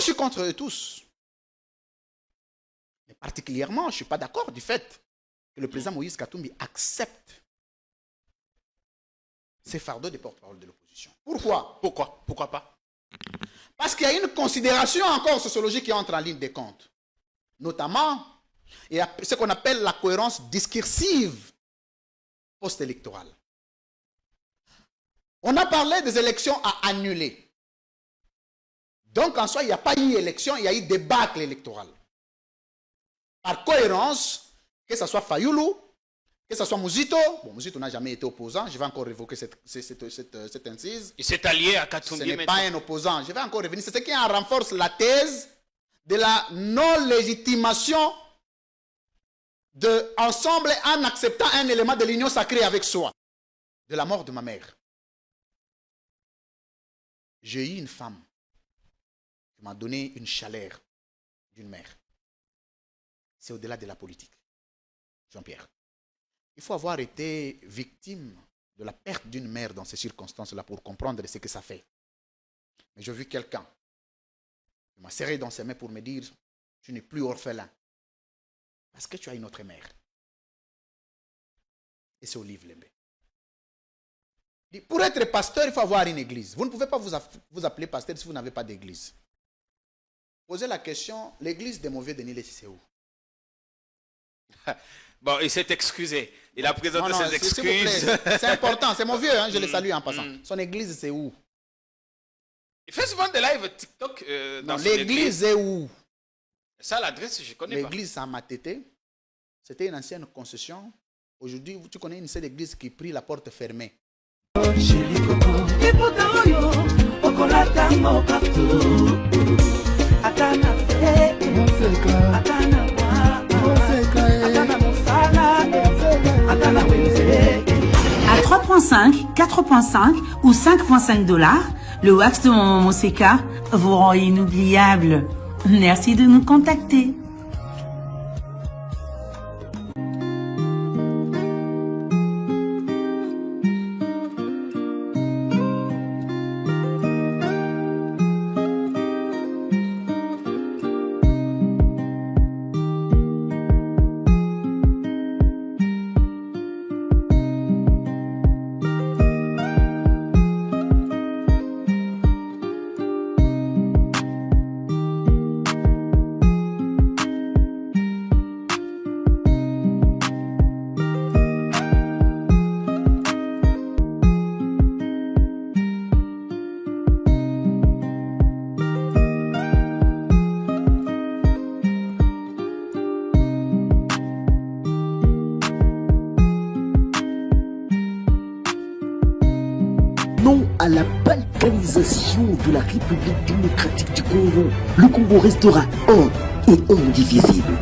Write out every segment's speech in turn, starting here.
suis contre eux tous. Mais particulièrement, je ne suis pas d'accord du fait que le président Moïse Katumbi accepte ces fardeaux des porte-parole de l'opposition. Pourquoi? Pourquoi pas? Parce qu'il y a une considération encore sociologique qui entre en ligne des comptes. Notamment, il y a ce qu'on appelle la cohérence discursive post-électorale. On a parlé des élections à annuler. Donc, en soi, il n'y a pas eu élection, il y a eu débâcle électoral. Par cohérence, que ce soit Fayoulou, que ce soit Mouzito, bon, Mouzito n'a jamais été opposant, je vais encore révoquer cette incise. Il s'est allié à Katumbi. Ce n'est pas un opposant, je vais encore revenir. C'est ce qui renforce la thèse de la non-légitimation de ensemble en acceptant un élément de l'union sacrée avec soi. De la mort de ma mère. J'ai eu une femme qui m'a donné une chaleur d'une mère. C'est au-delà de la politique. Jean-Pierre. Il faut avoir été victime de la perte d'une mère dans ces circonstances-là pour comprendre ce que ça fait. Mais j'ai vu quelqu'un qui m'a serré dans ses mains pour me dire, tu n'es plus orphelin. Parce que tu as une autre mère. Et c'est Olive Lembe. Pour être pasteur, il faut avoir une église. Vous ne pouvez pas vous appeler pasteur si vous n'avez pas d'église. Posez la question, l'église des mauvais Denis, c'est où? Bon, il s'est excusé. Il a présenté ses excuses. C'est important, c'est mon vieux, hein, je le salue en passant. Son église, c'est où? Il fait souvent des lives TikTok dans l'église est où? Ça, l'adresse, je connais pas. L'église à Matete, c'était une ancienne concession. Aujourd'hui, tu connais une seule église qui prie la porte fermée. À 3,5, 4,5 ou 5,5 $, le wax de Maman Moseka vous rend inoubliable. Merci de nous contacter. À la balkanisation de la République démocratique du Congo, le Congo restera un et indivisible.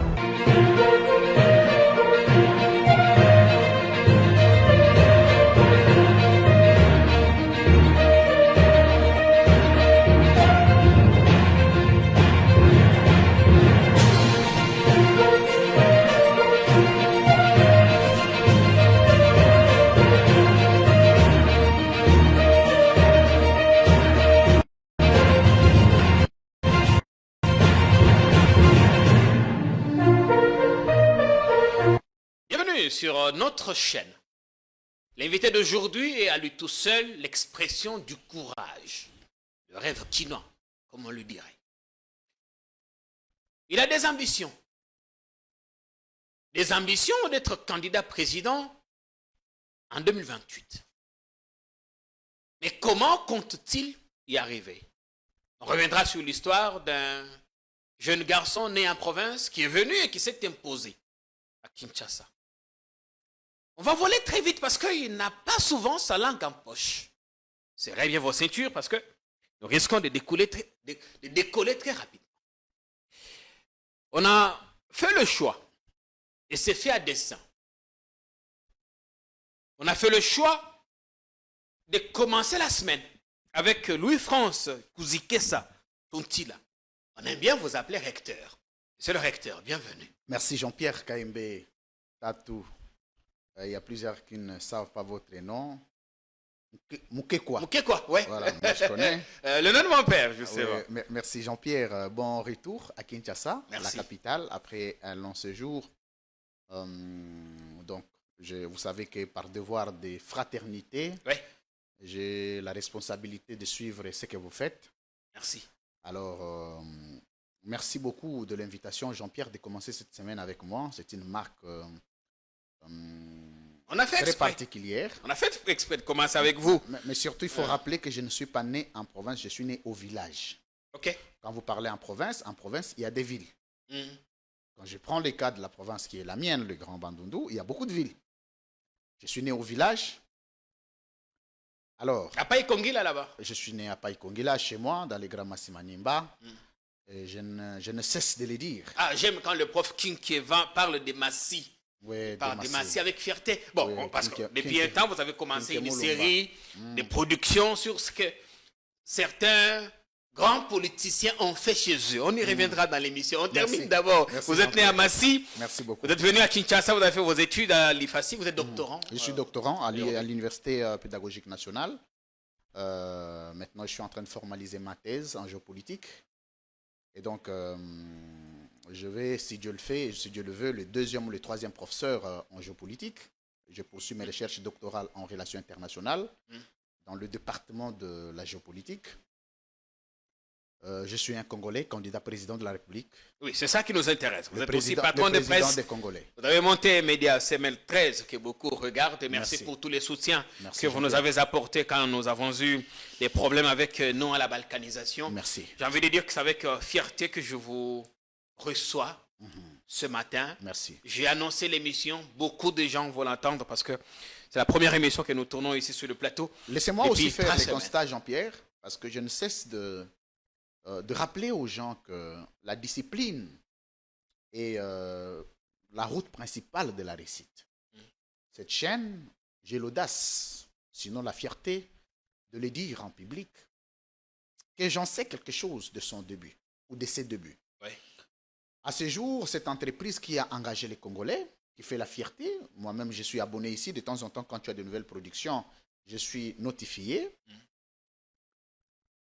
Sur notre chaîne. L'invité d'aujourd'hui est à lui tout seul l'expression du courage, le rêve chinois, comme on le dirait. Il a des ambitions d'être candidat président en 2028. Mais comment compte-t-il y arriver? On reviendra sur l'histoire d'un jeune garçon né en province qui est venu et qui s'est imposé à Kinshasa. On va voler très vite parce qu'il n'a pas souvent sa langue en poche. Serrez bien vos ceintures parce que nous risquons de décoller très rapidement. On a fait le choix, et c'est fait à dessein. On a fait le choix de commencer la semaine avec Louis-France Kouzikessa Tontila. On aime bien vous appeler recteur. C'est le recteur, bienvenue. Merci Jean-Pierre Kaimbe Tatou. Il y a plusieurs qui ne savent pas votre nom. Mukekwa. Mukekwa, ouais. Voilà, moi je connais. Le nom de mon père, justement. Merci Jean-Pierre. Bon retour à Kinshasa, Merci. la capitale, après un long séjour. Donc, vous savez que par devoir de fraternité, Ouais. j'ai la responsabilité de suivre ce que vous faites. Merci. Alors, merci beaucoup de l'invitation, Jean-Pierre, de commencer cette semaine avec moi. C'est une marque On a fait très exprès. particulière. On a fait exprès de commencer avec vous. Mais surtout, il faut rappeler que je ne suis pas né en province, je suis né au village. OK. Quand vous parlez en province, il y a des villes. Mhm. Quand je prends le cas de la province qui est la mienne, le Grand Bandundu, il y a beaucoup de villes. Je suis né au village. Alors, À Païkongila, là-bas. je suis né à Païkongila, chez moi, dans les Grands Massimanimba. Et je ne cesse de le dire. Ah, j'aime quand le prof King Kievan parle des Massis. Ouais, Parle des Massi. Massis avec fierté. Bon, Oui, parce que King- depuis un temps, vous avez commencé King une Mulumba. série de productions sur ce que certains grands politiciens ont fait chez eux. On y reviendra dans l'émission. On termine d'abord. Merci, Vous êtes né à Jean-Pierre. Massy. Merci beaucoup. Vous êtes venu à Kinshasa, vous avez fait vos études à l'IFASI, vous êtes doctorant. Je suis doctorant à l'Université pédagogique nationale. Maintenant, je suis en train de formaliser ma thèse en géopolitique. Et donc, je vais, si Dieu le veut, le deuxième ou le troisième professeur en géopolitique. Je poursuis mes recherches doctorales en relations internationales dans le département de la géopolitique. Je suis un Congolais, candidat président de la République. Oui, c'est ça qui nous intéresse. Vous Le êtes aussi président- patron le de président presse. des Congolais. Vous avez monté Média CML 13 que beaucoup regardent. Et merci Merci. pour tous les soutiens Merci, que vous nous Jean-Pierre. avez apportés quand nous avons eu des problèmes avec non à la balkanisation. Merci. J'ai envie de dire que c'est avec fierté que je vous reçois ce matin. Merci. J'ai annoncé l'émission. Beaucoup de gens vont l'entendre parce que c'est la première émission que nous tournons ici sur le plateau. Laissez-moi Depuis aussi faire 3 les semaines. constats, Jean-Pierre, parce que je ne cesse de rappeler aux gens que la discipline est la route principale de la réussite. Cette chaîne, j'ai l'audace, sinon la fierté, de le dire en public, que j'en sais quelque chose de son début, ou de ses débuts. Oui. À ce jour, cette entreprise qui a engagé les Congolais, qui fait la fierté, moi-même je suis abonné ici, de temps en temps quand tu as de nouvelles productions, je suis notifié.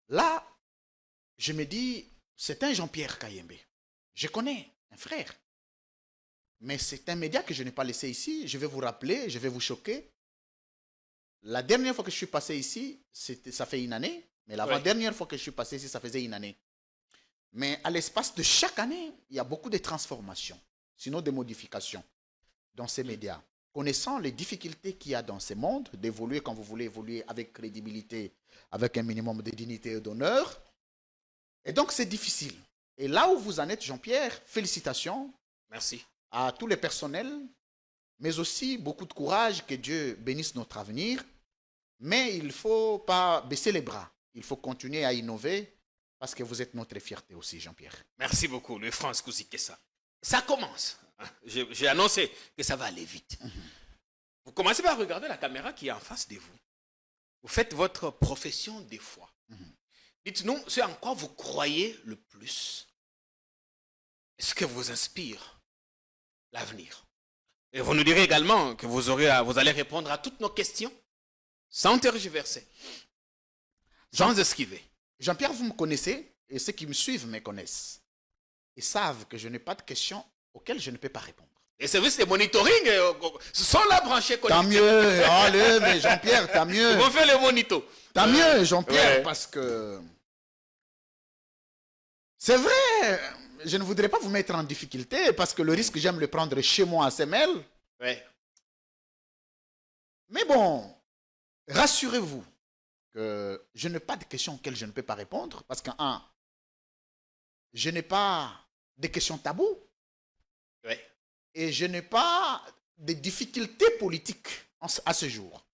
Là, je me dis, c'est un Jean-Pierre Kayembe. Je connais un frère. Mais c'est un média que je n'ai pas laissé ici. Je vais vous rappeler, je vais vous choquer. La dernière fois que je suis passé ici, ça fait une année. Mais l'avant-dernière fois que je suis passé ici, ça faisait une année. Mais à l'espace de chaque année, il y a beaucoup de transformations, sinon de modifications dans ces médias. Connaissant les difficultés qu'il y a dans ce monde, d'évoluer quand vous voulez évoluer avec crédibilité, avec un minimum de dignité et d'honneur. Et donc, c'est difficile. Et là où vous en êtes, Jean-Pierre, félicitations Merci. à tous les personnels, mais aussi beaucoup de courage, que Dieu bénisse notre avenir. Mais il ne faut pas baisser les bras. Il faut continuer à innover parce que vous êtes notre fierté aussi, Jean-Pierre. Merci beaucoup, le France Kouzikessa. Ça commence. J'ai annoncé que ça va aller vite. Vous commencez par regarder la caméra qui est en face de vous. Vous faites votre profession de foi. Dites-nous ce en quoi vous croyez le plus. Est-ce que vous inspire l'avenir? Et vous nous direz également que vous allez répondre à toutes nos questions sans tergiverser, sans esquiver. Jean-Pierre, vous me connaissez et ceux qui me suivent me connaissent. Ils savent que je n'ai pas de questions auxquelles je ne peux pas répondre. Les services de monitoring sont là branchés. Tant mieux, allez, mais Jean-Pierre, tant mieux. Ils vont faire le monito. Tant mieux, Jean-Pierre, Ouais. parce que c'est vrai, je ne voudrais pas vous mettre en difficulté parce que le risque, j'aime le prendre chez moi à SML. Ouais. Mais bon, rassurez-vous que je n'ai pas de questions auxquelles je ne peux pas répondre parce qu'un, je n'ai pas de questions tabous Ouais. et je n'ai pas de difficultés politiques à ce jour.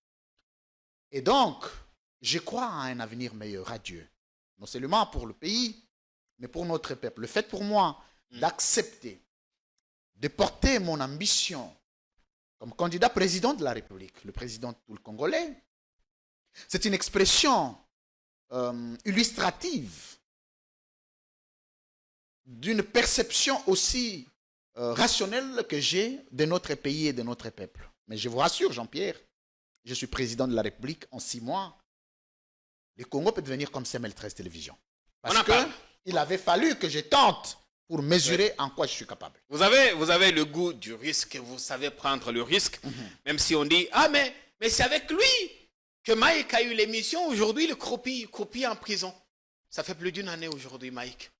Et donc, je crois à un avenir meilleur à Dieu. Non seulement pour le pays, mais pour notre peuple. Le fait pour moi d'accepter, de porter mon ambition comme candidat président de la République, le président de tout le Congolais, c'est une expression illustrative d'une perception aussi rationnelle que j'ai de notre pays et de notre peuple. Mais je vous rassure, Jean-Pierre, je suis président de la République en 6 mois, le Congo peut devenir comme CML13 Télévision. Parce qu'il avait fallu que je tente pour mesurer en quoi je suis capable. Vous avez le goût du risque, vous savez prendre le risque, même si on dit, ah mais c'est avec lui que Mike a eu l'émission, aujourd'hui le croupit en prison. Ça fait plus d'1 année aujourd'hui, Mike.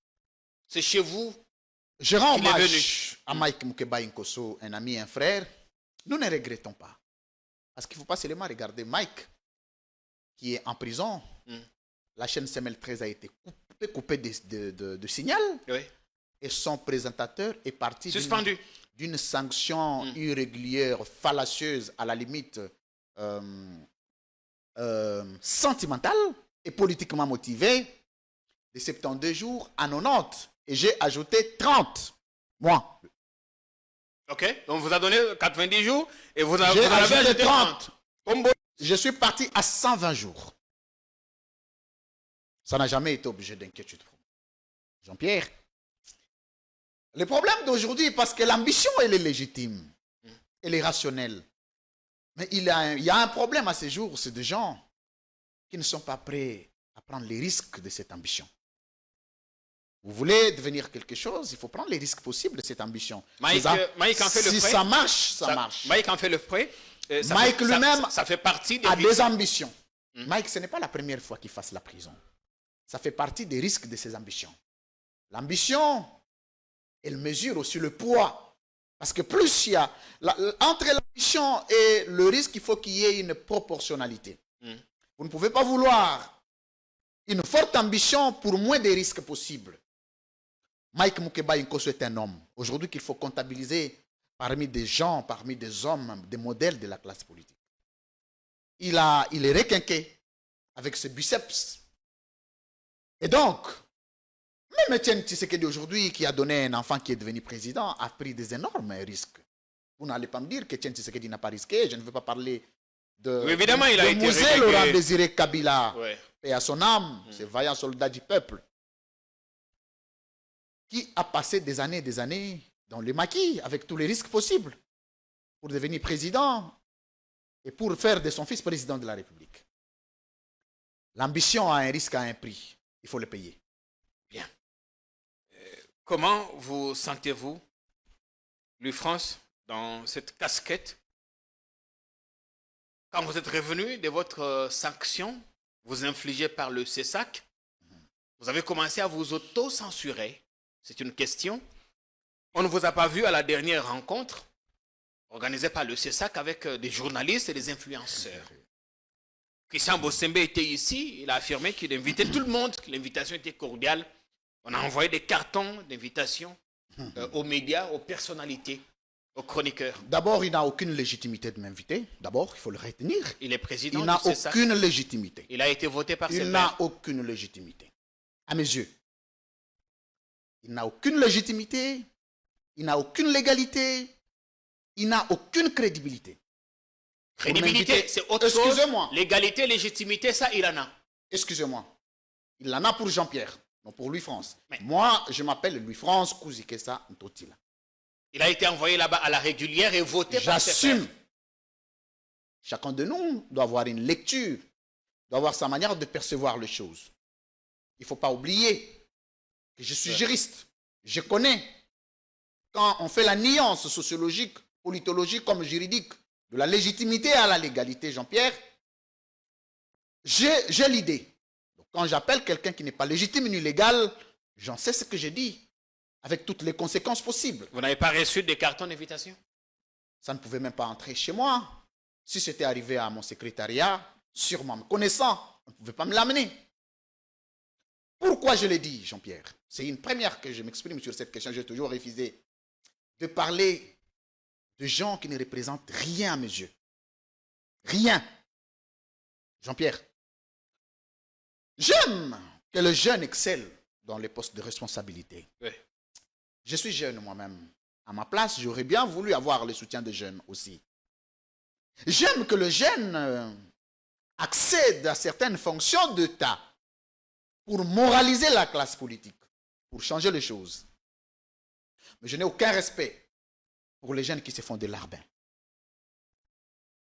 C'est chez vous. Je rends hommage à Mike Mukeba Inkosso, un ami, un frère. Nous ne regrettons pas. Parce qu'il ne faut pas seulement regarder Mike, qui est en prison. La chaîne CML13 a été coupée de signal. Oui. Et son présentateur est parti suspendu d'une sanction irrégulière, fallacieuse, à la limite sentimentale et politiquement motivée, de 72 jours à 90. Et j'ai ajouté 30 mois. Ok, donc vous a donné 90 jours et vous avez ajouté 30. Je suis parti à 120 jours. Ça n'a jamais été objet d'inquiétude. Jean-Pierre, le problème d'aujourd'hui, parce que l'ambition, elle est légitime, elle est rationnelle. Mais il y a un problème à ces jours, c'est des gens qui ne sont pas prêts à prendre les risques de cette ambition. Vous voulez devenir quelque chose, il faut prendre les risques possibles de cette ambition. Mike en fait le prêt. Si ça marche, ça marche. Mike en fait le prêt. Mike lui-même ça fait partie a des ambitions. Mike, ce n'est pas la première fois qu'il fasse la prison. Ça fait partie des risques de ses ambitions. L'ambition, elle mesure aussi le poids. Parce que plus il y a... entre l'ambition et le risque, il faut qu'il y ait une proportionnalité. Vous ne pouvez pas vouloir une forte ambition pour moins de risques possibles. Mike Mukeba Inkosso est un homme. Aujourd'hui, qu'il faut comptabiliser parmi des gens, parmi des hommes, des modèles de la classe politique. Il est requinqué avec ses biceps. Et donc, même Etienne Tshisekedi aujourd'hui, qui a donné un enfant qui est devenu président, a pris des énormes risques. Vous n'allez pas me dire que Etienne Tshisekedi n'a pas risqué. Je ne veux pas parler de, évidemment, il a été Mosé Laurent Désiré Kabila. Ouais. Et à son âme, ce vaillant soldat du peuple, qui a passé des années dans le maquis, avec tous les risques possibles, pour devenir président et pour faire de son fils président de la République. L'ambition a un risque, a un prix. Il faut le payer. Bien. Comment vous sentez-vous, Louis France, dans cette casquette? Quand vous êtes revenu de votre sanction, vous infligée par le CESAC, vous avez commencé à vous auto-censurer. C'est une question. On ne vous a pas vu à la dernière rencontre organisée par le CESAC avec des journalistes et des influenceurs. Christian Bossembe était ici, il a affirmé qu'il invitait tout le monde, que l'invitation était cordiale. On a envoyé des cartons d'invitation aux médias, aux personnalités, aux chroniqueurs. D'abord, il n'a aucune légitimité de m'inviter. D'abord, il faut le retenir. Il est président du CESAC. Il n'a aucune légitimité. Il a été voté par ses pairs. Il n'a aucune légitimité. À mes yeux. Il n'a aucune légitimité. Il n'a aucune légalité. Il n'a aucune crédibilité. Crédibilité, c'est autre chose. Excusez-moi. Légalité, légitimité, ça, il en a. Excusez-moi. Il en a pour Jean-Pierre, non pour Louis-France. Moi, je m'appelle Louis-France Kouzikessa Ntotila. Il a été envoyé là-bas à la régulière et voté par ses pairs. J'assume. Chacun de nous doit avoir une lecture, doit avoir sa manière de percevoir les choses. Il ne faut pas oublier que je suis juriste. Je connais, quand on fait la nuance sociologique, politologique comme juridique, de la légitimité à la légalité, Jean-Pierre, j'ai l'idée. Quand j'appelle quelqu'un qui n'est pas légitime ni légal, j'en sais ce que j'ai dit, avec toutes les conséquences possibles. Vous n'avez pas reçu des cartons d'invitation? Ça ne pouvait même pas entrer chez moi. Si c'était arrivé à mon secrétariat, sûrement me connaissant, on ne pouvait pas me l'amener. Pourquoi je l'ai dit, Jean-Pierre? C'est une première que je m'exprime sur cette question. J'ai toujours refusé de parler de gens qui ne représentent rien à mes yeux. Rien. Jean-Pierre, j'aime que le jeune excelle dans les postes de responsabilité. Oui. Je suis jeune moi-même. À ma place, j'aurais bien voulu avoir le soutien des jeunes aussi. J'aime que le jeune accède à certaines fonctions d'État pour moraliser la classe politique, pour changer les choses. Mais je n'ai aucun respect pour les jeunes qui se font des larbins.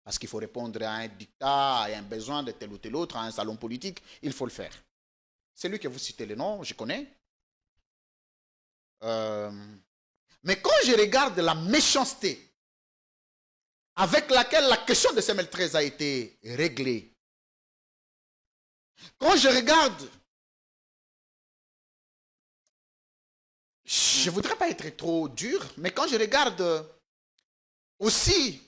Parce qu'il faut répondre à un dictat, à un besoin de tel ou tel autre, à un salon politique, il faut le faire. C'est lui que vous citez le nom, je connais. Mais quand je regarde la méchanceté avec laquelle la question de CML 13 a été réglée, quand je regarde, je ne voudrais pas être trop dur, mais quand je regarde aussi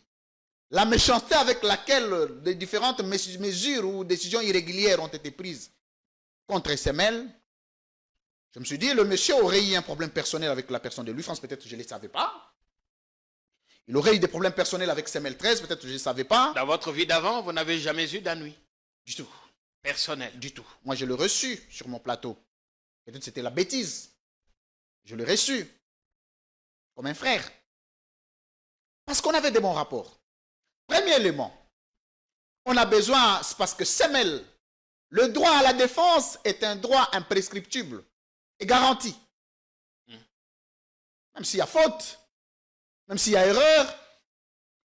la méchanceté avec laquelle les différentes mesures ou décisions irrégulières ont été prises contre SML, je me suis dit, le monsieur aurait eu un problème personnel avec la personne de Louis-France, peut-être que je ne le savais pas. Il aurait eu des problèmes personnels avec SML 13, peut-être que je ne le savais pas. Dans votre vie d'avant, vous n'avez jamais eu d'ennui? Du tout. Personnel? Du tout. Moi, je l'ai reçu sur mon plateau. Peut-être que c'était la bêtise. Je l'ai reçu comme un frère. Parce qu'on avait des bons rapports. Premier élément, on a besoin, c'est parce que SML, le droit à la défense est un droit imprescriptible et garanti. Même s'il y a faute, même s'il y a erreur,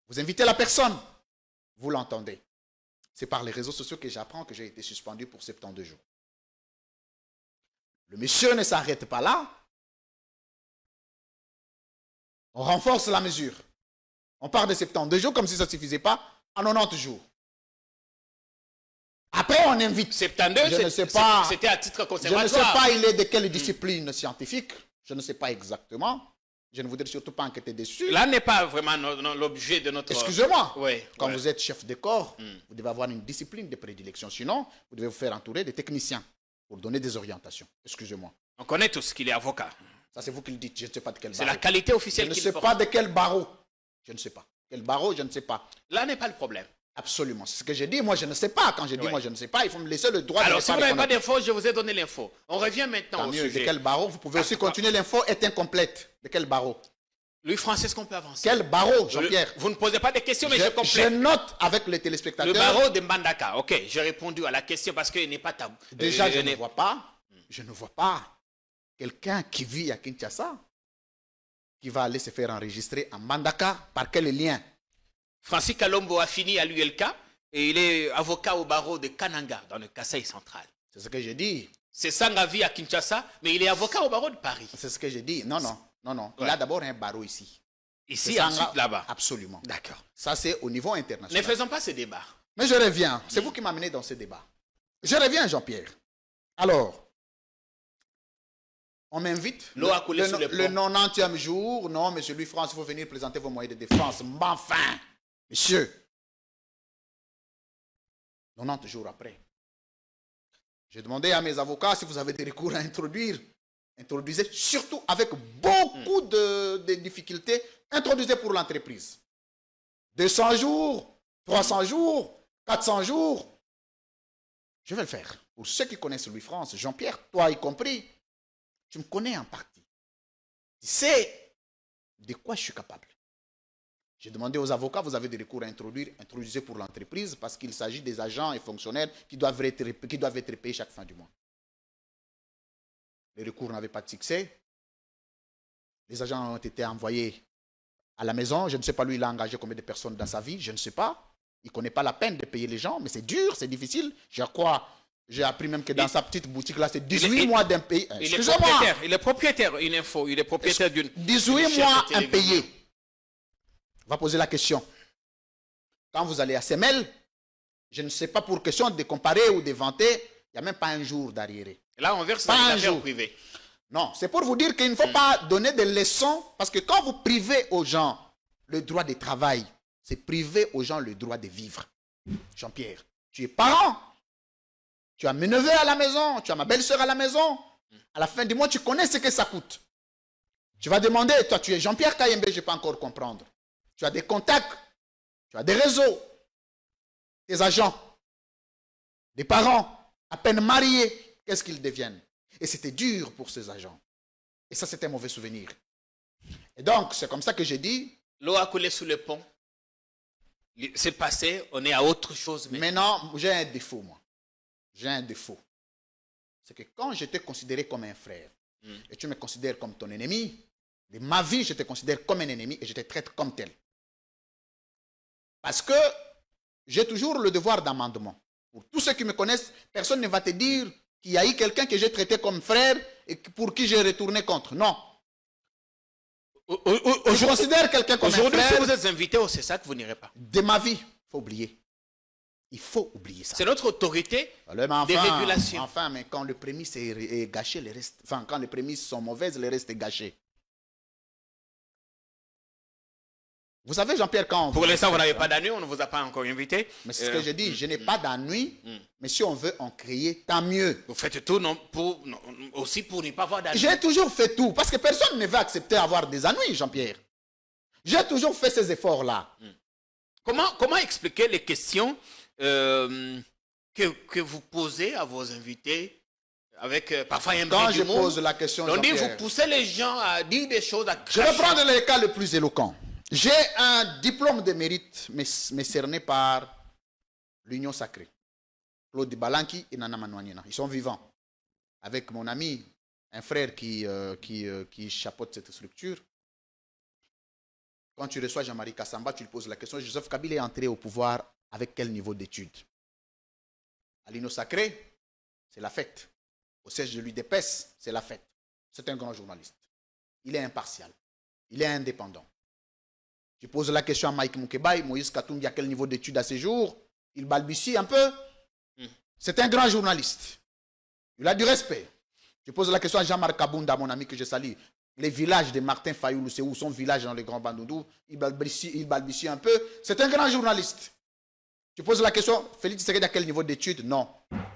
vous invitez la personne, vous l'entendez. C'est par les réseaux sociaux que j'apprends que j'ai été suspendu pour 72 jours. Le monsieur ne s'arrête pas là. On renforce la mesure. On part de 72 jours comme si ça ne suffisait pas à 90 jours. Après, on invite. 72, je ne sais pas. C'était à titre Je conservatoire. ne sais pas, il est de quelle discipline scientifique. Je ne sais pas exactement. Je ne voudrais surtout pas enquêter dessus. Là n'est pas vraiment l'objet de notre... Excusez-moi. Oui, Quand oui. vous êtes chef de corps, vous devez avoir une discipline de prédilection. Sinon, vous devez vous faire entourer de techniciens pour donner des orientations. Excusez-moi. On connaît tous qu'il est avocat. Ça, c'est vous qui le dites. Je ne sais pas de quel C'est barreau. la qualité Je officielle ne qu'il sais porte. pas de quel barreau. Je ne sais pas. Quel barreau, je ne sais pas. Là n'est pas le problème. Absolument. C'est ce que j'ai dit. Moi, je ne sais pas. Quand je dis Ouais. moi, je ne sais pas, il faut me laisser le droit Alors, de si vous n'avez pas d'infos, je vous ai donné l'info. On revient maintenant Tant au mieux. De sujet. quel barreau? Vous pouvez aussi continuer. L'info est incomplète. De quel barreau? Louis-France, est-ce qu'on peut avancer? Quel barreau, Jean-Pierre? Vous ne posez pas de questions, mais je Je complète. note avec les téléspectateurs. Le barreau de Mbandaka. Ok, j'ai répondu à la question parce qu'il n'est pas tabou. Déjà, je ne vois pas quelqu'un qui vit à Kinshasa qui va aller se faire enregistrer en Mbandaka. Par quel lien? Francis Kalombo a fini à l'ULK et il est avocat au barreau de Kananga dans le Kasaï central. C'est ce que j'ai dit. C'est Sanga vit à Kinshasa, mais il est avocat au barreau de Paris. C'est ce que j'ai dit. Non, non, non, non. Il Ouais. a d'abord un barreau ici. Ici, C'est ensuite Sanga- là-bas. Absolument. D'accord. Ça, c'est au niveau Ne international. faisons pas ce débat. Mais je reviens. C'est vous qui m'amenez dans ce débat. Je reviens, Jean-Pierre. Alors, on m'invite. L'eau a coulé sous les Le ponts. 90e jour. Non, monsieur Louis-France, il faut venir présenter vos moyens de défense. Mais enfin, monsieur. 90 jours après. J'ai demandé à mes avocats si vous avez des recours à introduire. Introduisez, surtout avec beaucoup de difficultés, introduisez pour l'entreprise. 200 jours, 300 jours, 400 jours. Je vais le faire. Pour ceux qui connaissent Louis-France, Jean-Pierre, toi y compris, tu me connais en partie. Tu sais de quoi je suis capable. J'ai demandé aux avocats, vous avez des recours à introduire, introduisez pour l'entreprise parce qu'il s'agit des agents et fonctionnaires qui doivent être payés chaque fin du mois. Les recours n'avaient pas de succès. Les agents ont été envoyés à la maison. Je ne sais pas, lui, il a engagé combien de personnes dans sa vie. Je ne sais pas. Il ne connaît pas la peine de payer les gens, mais c'est dur, c'est difficile. Je crois, j'ai appris même que dans sa petite boutique, là, c'est 18 mois d'impayé. Il est Excusez-moi. propriétaire. Il est propriétaire, une info. Il est propriétaire d'une... 18 mois impayés. On va poser la question. Quand vous allez à SML, je ne sais pas pour question de comparer ou de vanter, il n'y a même pas un jour d'arriéré. Là, on verse Pas dans un les affaires jour. privées. Non, c'est pour vous dire qu'il ne faut pas donner des leçons, parce que quand vous privez aux gens le droit de travail, c'est priver aux gens le droit de vivre. Jean-Pierre, tu es parent, tu as mes neveux à la maison, tu as ma belle-sœur à la maison. À la fin du mois, tu connais ce que ça coûte. Tu vas demander, toi tu es Jean-Pierre Kayembe, je ne peux pas encore comprendre. Tu as des contacts, tu as des réseaux, des agents, des parents, à peine mariés, qu'est-ce qu'ils deviennent? Et c'était dur pour ces agents. Et ça, c'était un mauvais souvenir. Et donc, c'est comme ça que j'ai dit, L'eau a coulé sous le pont. C'est passé, on est à autre chose. Mais maintenant, j'ai un défaut, moi. J'ai un défaut. C'est que quand je te considérais comme un frère, et tu me considères comme ton ennemi, de ma vie, je te considère comme un ennemi et je te traite comme tel. Parce que j'ai toujours le devoir d'amendement. Pour tous ceux qui me connaissent, personne ne va te dire qu'il y a eu quelqu'un que j'ai traité comme frère et pour qui j'ai retourné contre. Non. Je considère quelqu'un comme un Aujourd'hui, si frère. vous êtes invité au CESAC, vous n'irez pas. De ma vie, il faut oublier. Il faut oublier ça. C'est notre autorité Alors, mais des régulations. Enfin, mais quand le prémisse est gâché, le reste, enfin, quand les prémices sont mauvaises, le reste est gâché. Vous savez, Jean-Pierre, quand... Pour l'instant, vous n'avez pas d'année, on ne vous a pas encore invité. Mais c'est ce que je dis, je n'ai pas d'ennui, mais si on veut en créer, tant mieux. Vous faites tout aussi pour ne pas avoir d'année. J'ai toujours fait tout, parce que personne ne va accepter avoir des ennuis, Jean-Pierre. J'ai toujours fait ces efforts-là. Comment expliquer les questions que vous posez à vos invités avec parfois un Quand brin je d'humour? pose la question, On dit Jean-Pierre, vous poussez les gens à dire des choses, à je vais cracher. prendre le cas le plus éloquent. J'ai un diplôme de mérite, mais cerné par l'Union Sacrée. Claude Balanki et Nana Manouaniena. Ils sont vivants. Avec mon ami, un frère qui chapeaute cette structure. Quand tu reçois Jean-Marie Kassamba, tu lui poses la question, Joseph Kabila est entré au pouvoir avec quel niveau d'études? À l'Union Sacrée, c'est la fête. Au siège de l'UDPS, c'est la fête. C'est un grand journaliste. Il est impartial. Il est indépendant. Tu poses la question à Mike Moukebaï, Moïse Katumbi, à quel niveau d'études à ses jours? Il balbutie un peu. C'est un grand journaliste. Il a du respect. Tu poses la question à Jean-Marc Kabounda, mon ami que je salue. Les villages de Martin Fayoulou, c'est où son village dans le Grand Bandundu? Il balbutie un peu. C'est un grand journaliste. Tu poses la question, Félix Tshisekedi à quel niveau d'études? Non,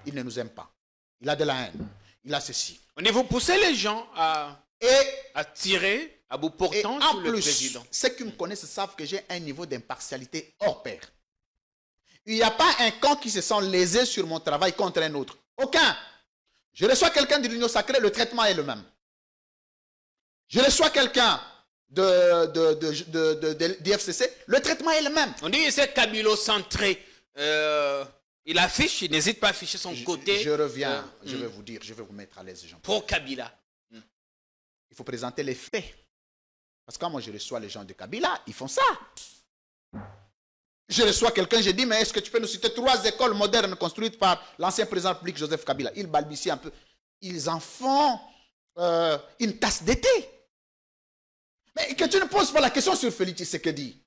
il ne nous aime pas. Il a de la haine. Il a ceci. On dit vous poussez les gens à tirer à bout portant sur le président. Ceux qui me connaissent savent que j'ai un niveau d'impartialité hors pair. Il n'y a pas un camp qui se sent lésé sur mon travail contre un autre. Aucun. Je reçois quelqu'un de l'Union Sacrée, le traitement est le même. Je reçois quelqu'un de FCC, le traitement est le même. On dit c'est Kabilo-centré. Il affiche, il n'hésite pas à afficher son côté. Je reviens, je vais vous dire, je vais vous mettre à l'aise, Jean. Pour Kabila. Il faut présenter les faits. Parce que quand moi je reçois les gens de Kabila, ils font ça. Je reçois quelqu'un, je dis, mais est-ce que tu peux nous citer 3 écoles modernes construites par l'ancien président de la République, Joseph Kabila? Il balbutie un peu. Ils en font une tasse d'été. Mais que tu ne poses pas la question sur Félix Tshisekedi.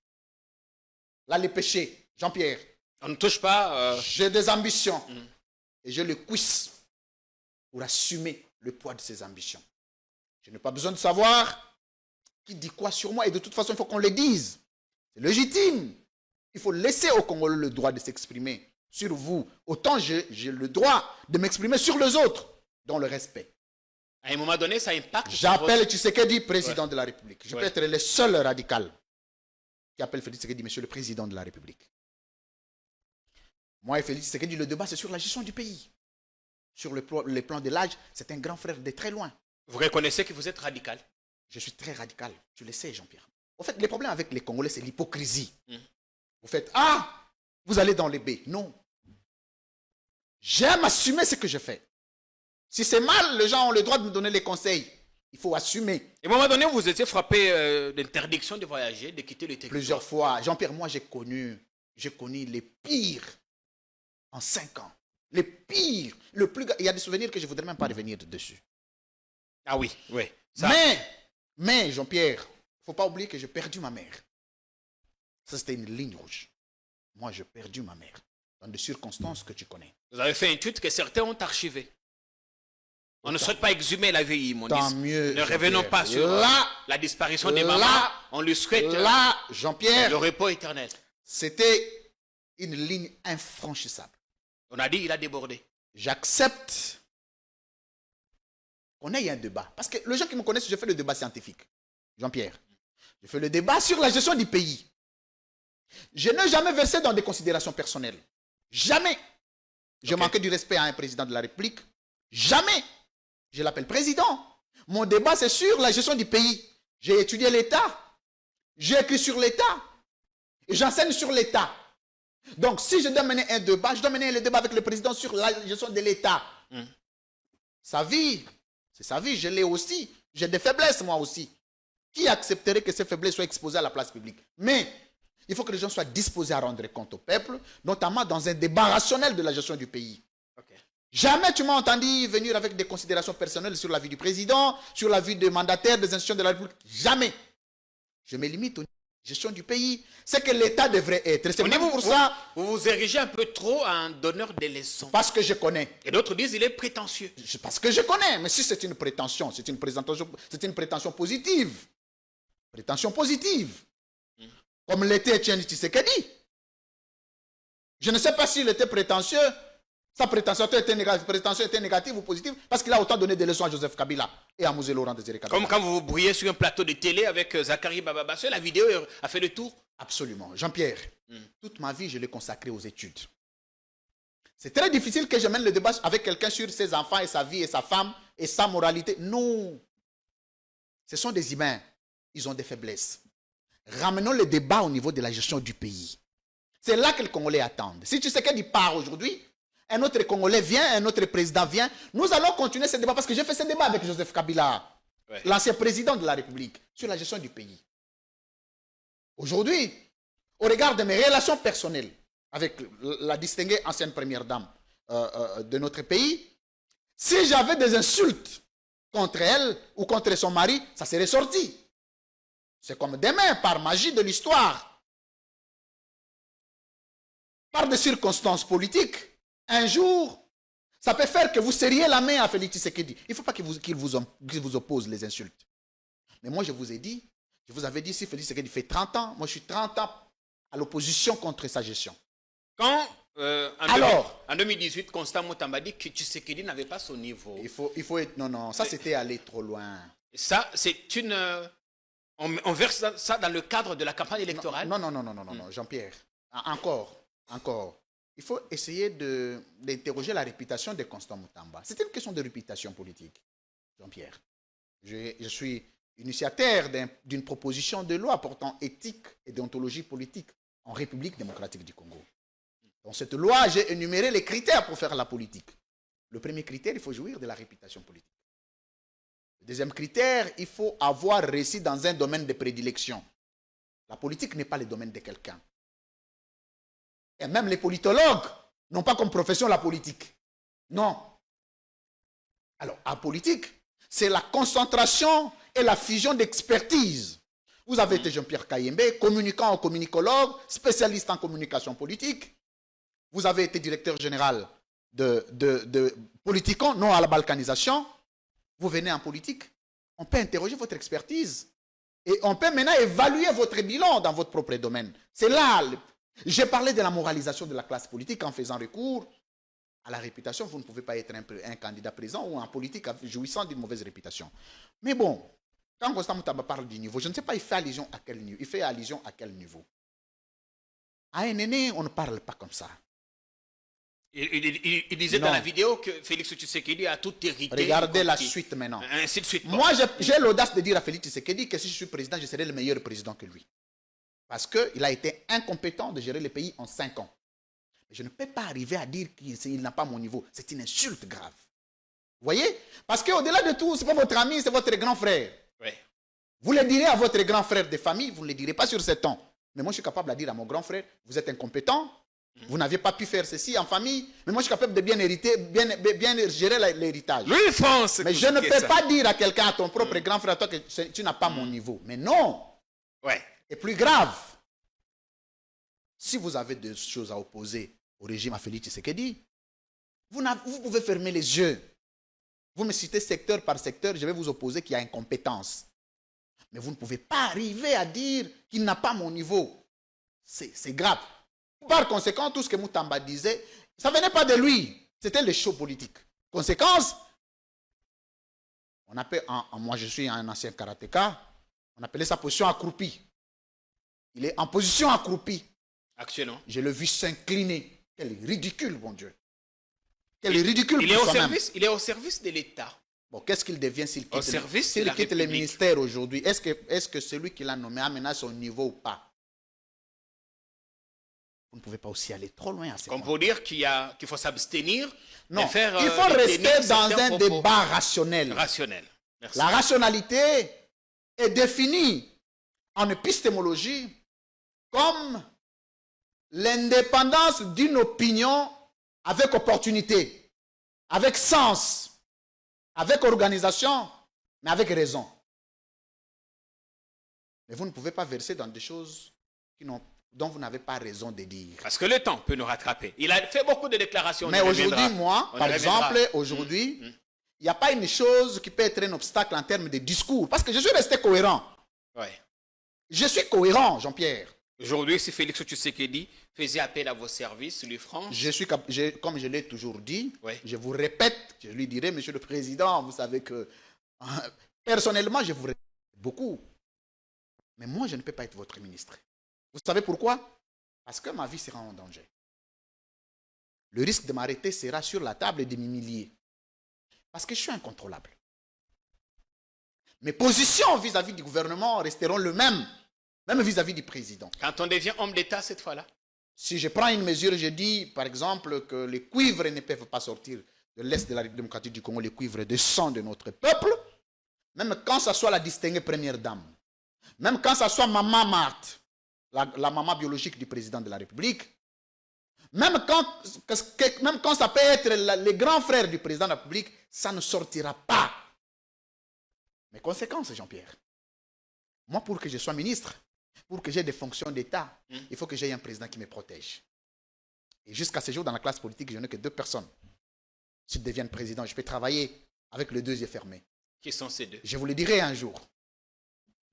Là, les péchés, Jean-Pierre. On ne touche pas. J'ai des ambitions. Et je le cuisse pour assumer le poids de ces ambitions. Je n'ai pas besoin de savoir qui dit quoi sur moi. Et de toute façon, il faut qu'on le dise. C'est légitime. Il faut laisser aux Congolais le droit de s'exprimer sur vous. Autant j'ai le droit de m'exprimer sur les autres, dans le respect. À un moment donné, ça impacte. J'appelle Tshisekedi président de la République. Je peux être le seul radical qui appelle Félix Tshisekedi monsieur le président de la République. Moi et Félix Tshisekedi, le débat c'est sur la gestion du pays. Sur le plan de l'âge, c'est un grand frère de très loin. Vous reconnaissez que vous êtes radical? Je suis très radical, tu le sais Jean-Pierre. En fait, les problèmes avec les Congolais, c'est l'hypocrisie. Vous faites, vous allez dans les baies. Non. J'aime assumer ce que je fais. Si c'est mal, les gens ont le droit de me donner les conseils. Il faut assumer. Et à un moment donné, vous étiez frappé d'interdiction de voyager, de quitter le territoire. Plusieurs fois. Jean-Pierre, moi, j'ai connu les pires en 5 ans. Les pires. Il y a des souvenirs que je ne voudrais même pas revenir dessus. Ah oui, oui. Ça. Mais Jean-Pierre, il ne faut pas oublier que j'ai perdu ma mère. Ça, c'était une ligne rouge. Moi, j'ai perdu ma mère. Dans des circonstances que tu connais. Vous avez fait un tweet que certains ont archivé. On ne souhaite pas exhumer la vie immondice. Tant mieux. Ne revenons pas sur la disparition des mamans. On lui souhaite Jean-Pierre, le repos éternel. C'était une ligne infranchissable. On a dit il a débordé. J'accepte qu'on ait un débat. Parce que les gens qui me connaissent, je fais le débat scientifique. Jean-Pierre, je fais le débat sur la gestion du pays. Je n'ai jamais versé dans des considérations personnelles. Jamais. Je manquais du respect à un président de la République. Jamais. Je l'appelle président. Mon débat, c'est sur la gestion du pays. J'ai étudié l'État. J'ai écrit sur l'État. Et j'enseigne sur l'État. Donc, si je dois mener un débat, je dois mener le débat avec le président sur la gestion de l'État. Sa vie, c'est sa vie, je l'ai aussi. J'ai des faiblesses, moi aussi. Qui accepterait que ces faiblesses soient exposées à la place publique? Mais Il faut que les gens soient disposés à rendre compte au peuple, notamment dans un débat rationnel de la gestion du pays. Okay. Jamais tu m'as entendu venir avec des considérations personnelles sur la vie du président, sur la vie des mandataires, des institutions de la République. Jamais. Je me limite aux gestion du pays. C'est que l'État devrait être. C'est même pour ça. Vous vous érigez un peu trop en donneur des leçons. Parce que je connais. Et d'autres disent qu'il est prétentieux. Parce que je connais. Mais si c'est une prétention, c'est une prétention positive. Prétention positive. Comme l'était Etienne Tshisekedi. Je ne sais pas s'il était prétentieux. Sa prétention était négative ou positive parce qu'il a autant donné des leçons à Joseph Kabila et à Mouzé Laurent Désiré Kabila. Comme quand vous vous brouillez sur un plateau de télé avec Zachary Bababassé, la vidéo a fait le tour. Absolument. Jean-Pierre, toute ma vie, je l'ai consacrée aux études. C'est très difficile que je mène le débat avec quelqu'un sur ses enfants et sa vie et sa femme et sa moralité. Non. Ce sont des humains. Ils ont des faiblesses. Ramenons le débat au niveau de la gestion du pays. C'est là que les Congolais attendent. Si Tshisekedi part aujourd'hui, un autre Congolais vient, un autre président vient. Nous allons continuer ce débat parce que j'ai fait ce débat avec Joseph Kabila, l'ancien président de la République, sur la gestion du pays. Aujourd'hui, au regard de mes relations personnelles avec la distinguée ancienne première dame de notre pays, si j'avais des insultes contre elle ou contre son mari, ça serait sorti. C'est comme demain, par magie de l'histoire, par des circonstances politiques, un jour, ça peut faire que vous serriez la main à Félix Tshisekedi. Il ne faut pas qu'il vous oppose les insultes. Mais moi, je vous ai dit, je vous avais dit, si Félix Tshisekedi fait 30 ans, moi je suis 30 ans à l'opposition contre sa gestion. Quand, en 2018, Constant Moutamba dit que Tshisekedi n'avait pas son niveau. Il faut être... Non, ça c'était aller trop loin. Ça, c'est une... On verse ça dans le cadre de la campagne électorale? Non, Jean-Pierre. Encore. Il faut essayer d'interroger la réputation de Constant Moutamba. C'est une question de réputation politique, Jean-Pierre. Je suis initiateur d'une proposition de loi portant éthique et déontologie politique en République démocratique du Congo. Dans cette loi, j'ai énuméré les critères pour faire la politique. Le premier critère, il faut jouir de la réputation politique. Le deuxième critère, il faut avoir réussi dans un domaine de prédilection. La politique n'est pas le domaine de quelqu'un. Et même les politologues n'ont pas comme profession la politique. Non. Alors, en politique, c'est la concentration et la fusion d'expertise. Vous avez été Jean-Pierre Kayembe, communicant ou communicologue, spécialiste en communication politique. Vous avez été directeur général de Politicon, non à la balkanisation. Vous venez en politique. On peut interroger votre expertise. Et on peut maintenant évaluer votre bilan dans votre propre domaine. C'est là... J'ai parlé de la moralisation de la classe politique en faisant recours à la réputation. Vous ne pouvez pas être un candidat présent ou en politique jouissant d'une mauvaise réputation. Mais bon, quand Constant Moutamba parle du niveau, je ne sais pas, il fait allusion à quel niveau. Il fait allusion à quel niveau? À un aîné, on ne parle pas comme ça. Il disait dans la vidéo que Félix Tshisekedi a tout hérité. Regardez la suite maintenant. Ainsi de suite. Moi, j'ai l'audace de dire à Félix Tshisekedi que si je suis président, je serai le meilleur président que lui. Parce qu'il a été incompétent de gérer le pays en 5 ans. Mais je ne peux pas arriver à dire qu'il n'a pas mon niveau. C'est une insulte grave. Vous voyez? Parce qu'au-delà de tout, ce n'est pas votre ami, c'est votre grand frère. Oui. Vous le direz à votre grand frère de famille, vous ne le direz pas sur 7 ans. Mais moi, je suis capable de dire à mon grand frère, vous êtes incompétent, vous n'aviez pas pu faire ceci en famille, mais moi, je suis capable de bien hériter, bien gérer l'héritage. Louis France. Mais je ne peux pas dire à quelqu'un, à ton propre grand frère, à toi, que tu n'as pas mon niveau. Mais non. Ouais. Et plus grave, si vous avez des choses à opposer au régime à Félix Tshisekedi, vous pouvez fermer les yeux. Vous me citez secteur par secteur, je vais vous opposer qu'il y a incompétence. Mais vous ne pouvez pas arriver à dire qu'il n'a pas mon niveau. C'est grave. Par conséquent, tout ce que Moutamba disait, ça ne venait pas de lui. C'était le show politique. Conséquence, moi je suis un ancien karatéka, on appelait sa position accroupie. Il est en position accroupie. Actuellement. Je l'ai vu s'incliner. Quel ridicule, mon Dieu. Quel ridicule il est au service de l'État. Bon, qu'est-ce qu'il devient s'il quitte, quitte le ministère aujourd'hui? Est-ce que celui qui l'a nommé a maintenant son niveau ou pas? Vous ne pouvez pas aussi aller trop loin à ce point. Comme pour dire qu'il faut s'abstenir de faire... il faut rester dans un débat rationnel. Merci. La rationalité est définie en épistémologie comme l'indépendance d'une opinion avec opportunité, avec sens, avec organisation, mais avec raison. Mais vous ne pouvez pas verser dans des choses dont vous n'avez pas raison de dire. Parce que le temps peut nous rattraper. Il a fait beaucoup de déclarations. Mais aujourd'hui, moi, par exemple, aujourd'hui, il n'y a pas une chose qui peut être un obstacle en termes de discours. Parce que je suis resté cohérent. Ouais. Je suis cohérent, Jean-Pierre. Aujourd'hui, si Félix Tshisekedi faisait appel à vos services, lui France. Comme je l'ai toujours dit, ouais. Je vous répète, je lui dirai, Monsieur le Président, vous savez que personnellement, je vous répète beaucoup. Mais moi, je ne peux pas être votre ministre. Vous savez pourquoi? Parce que ma vie sera en danger. Le risque de m'arrêter sera sur la table et de m'humilier. Parce que je suis incontrôlable. Mes positions vis-à-vis du gouvernement resteront les mêmes, même vis-à-vis du président. Quand on devient homme d'État cette fois-là? Si je prends une mesure, je dis, par exemple, que les cuivres ne peuvent pas sortir de l'Est de la République démocratique du Congo, les cuivres de sang de notre peuple, même quand ça soit la distinguée première dame, même quand ça soit Maman Marthe, la maman biologique du président de la République, même quand ça peut être les grands frères du président de la République, ça ne sortira pas. Mes conséquences, Jean-Pierre. Moi, pour que je sois ministre, pour que j'ai des fonctions d'État, il faut que j'aie un président qui me protège. Et jusqu'à ce jour, dans la classe politique, je n'ai que 2 personnes. S'ils deviennent président, je peux travailler avec les 2 yeux fermés. Qui sont ces 2? Je vous le dirai un jour.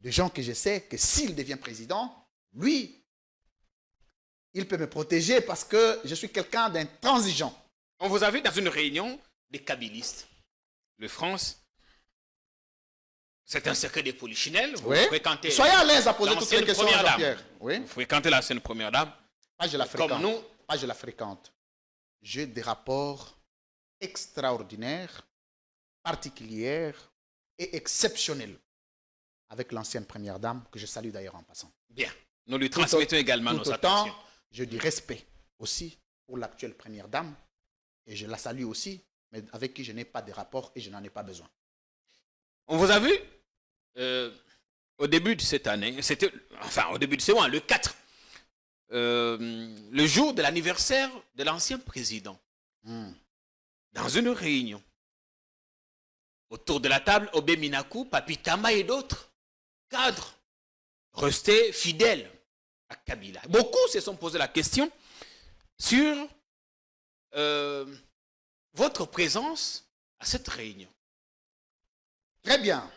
Des gens que je sais que s'il devient président, lui, il peut me protéger parce que je suis quelqu'un d'intransigeant. On vous a vu dans une réunion des kabylistes. Le France, c'est un secret des polichinelles. Vous fréquentez. Soyez à l'aise à poser toutes les questions, Jean-Pierre. Oui. Vous fréquentez l'ancienne première dame. Pas je la fréquente. Comme nous. Pas je la fréquente. J'ai des rapports extraordinaires, particuliers et exceptionnels avec l'ancienne première dame, que je salue d'ailleurs en passant. Bien. Nous lui transmettons également nos attentions. Je dis respect aussi pour l'actuelle première dame et je la salue aussi, mais avec qui je n'ai pas de rapport et je n'en ai pas besoin. On vous a vu au début de cette année, au début de ce mois, le 4, le jour de l'anniversaire de l'ancien président, dans une réunion, autour de la table, Obé Minakou, Papi Tamba et d'autres cadres restés fidèles à Kabila. Beaucoup se sont posé la question sur votre présence à cette réunion. Très bien.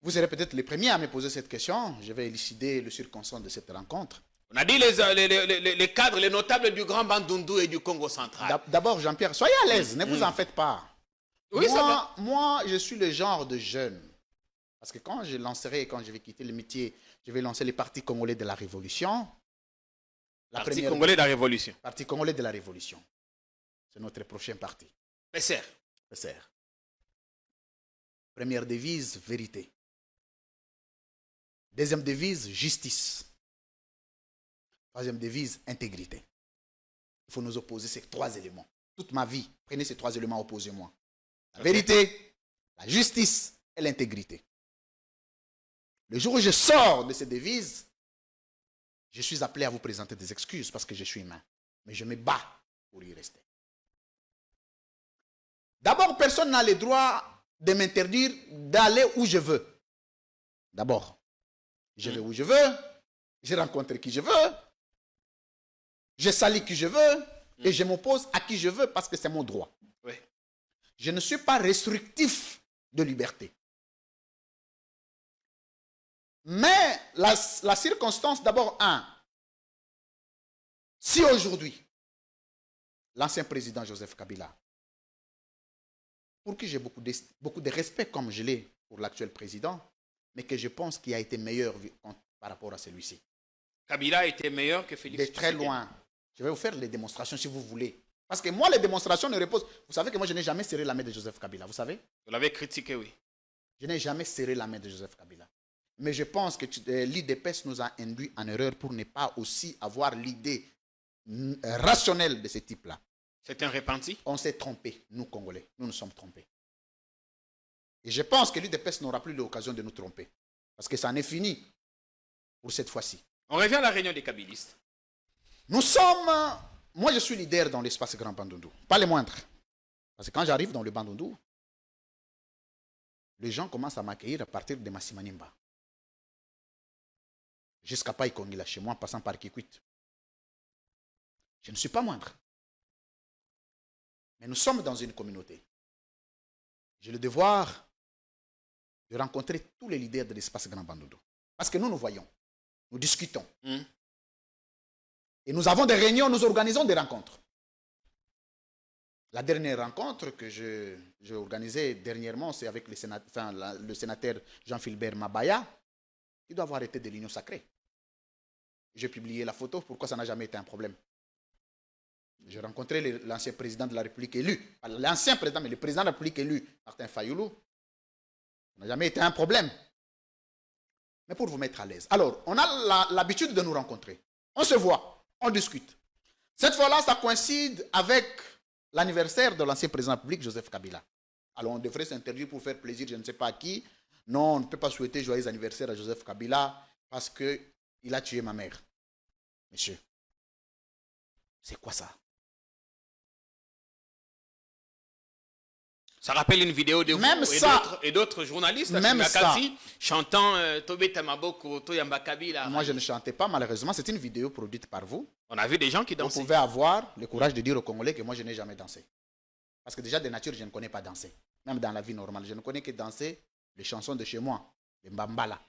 Vous serez peut-être les premiers à me poser cette question. Je vais élucider le circonstance de cette rencontre. On a dit les cadres, les notables du Grand Bandundu et du Congo central. D'abord, Jean-Pierre, soyez à l'aise, ne vous en faites pas. Oui, moi, je suis le genre de jeune. Parce que quand je vais quitter le métier, je vais lancer les partis congolais de la Révolution. Parti congolais de la Révolution. Parti congolais de la Révolution. C'est notre prochain parti. PCR. PCR. Première devise, vérité. Deuxième devise, justice. Troisième devise, intégrité. Il faut nous opposer ces 3 éléments. Toute ma vie, prenez ces 3 éléments, opposez-moi. La vérité, la justice et l'intégrité. Le jour où je sors de ces devises, je suis appelé à vous présenter des excuses parce que je suis humain. Mais je me bats pour y rester. D'abord, personne n'a le droit de m'interdire d'aller où je veux. D'abord, je vais où je veux, je rencontre qui je veux, je salue qui je veux et je m'oppose à qui je veux parce que c'est mon droit. Oui. Je ne suis pas restrictif de liberté. Mais la circonstance, d'abord, si aujourd'hui, l'ancien président Joseph Kabila, pour qui j'ai beaucoup de respect comme je l'ai pour l'actuel président, mais que je pense qu'il a été meilleur par rapport à celui-ci. Kabila a été meilleur que Félix Tshisekedi. De très loin. Je vais vous faire les démonstrations si vous voulez. Parce que moi, les démonstrations ne reposent... Vous savez que moi, je n'ai jamais serré la main de Joseph Kabila, vous savez? Vous l'avez critiqué, oui. Je n'ai jamais serré la main de Joseph Kabila. Mais je pense que l'IDPS nous a induit en erreur pour ne pas aussi avoir l'idée rationnelle de ce type-là. C'est un repenti? On s'est trompé, nous Congolais. Nous nous sommes trompés. Et je pense que l'UDPS n'aura plus l'occasion de nous tromper. Parce que ça en est fini pour cette fois-ci. On revient à la réunion des kabylistes. Nous sommes... Moi, je suis leader dans l'espace Grand Bandundu. Pas les moindres. Parce que quand j'arrive dans le Bandundu, les gens commencent à m'accueillir à partir de Massimanimba. Jusqu'à Païkongila, chez moi, en passant par Kikwit. Je ne suis pas moindre. Mais nous sommes dans une communauté. J'ai le devoir de rencontrer tous les leaders de l'espace Grand Bandundu. Parce que nous nous voyons, nous discutons. Et nous avons des réunions, nous organisons des rencontres. La dernière rencontre que j'ai organisée dernièrement, c'est avec le sénateur Jean-Philbert Mabaya, qui doit avoir été de l'Union sacrée. J'ai publié la photo, pourquoi ça n'a jamais été un problème. J'ai rencontré l'ancien président de la République élu, l'ancien président, mais le président de la République élu, Martin Fayoulou. Ça n'a jamais été un problème. Mais pour vous mettre à l'aise. Alors, on a l'habitude de nous rencontrer. On se voit, on discute. Cette fois-là, ça coïncide avec l'anniversaire de l'ancien président de la République, Joseph Kabila. Alors, on devrait s'interdire pour faire plaisir, je ne sais pas à qui. Non, on ne peut pas souhaiter joyeux anniversaire à Joseph Kabila parce qu'il a tué ma mère. Monsieur, c'est quoi ça? Ça rappelle une vidéo de même vous ça, et d'autres journalistes même ça, chantant Tobe Tamaboko, Toyamba Kabila. Moi, je ne chantais pas, malheureusement. C'est une vidéo produite par vous. On a vu des gens qui dansaient. Vous pouvez avoir le courage de dire aux Congolais que moi, je n'ai jamais dansé. Parce que déjà, de nature, je ne connais pas danser. Même dans la vie normale, je ne connais que danser les chansons de chez moi, les mbambala.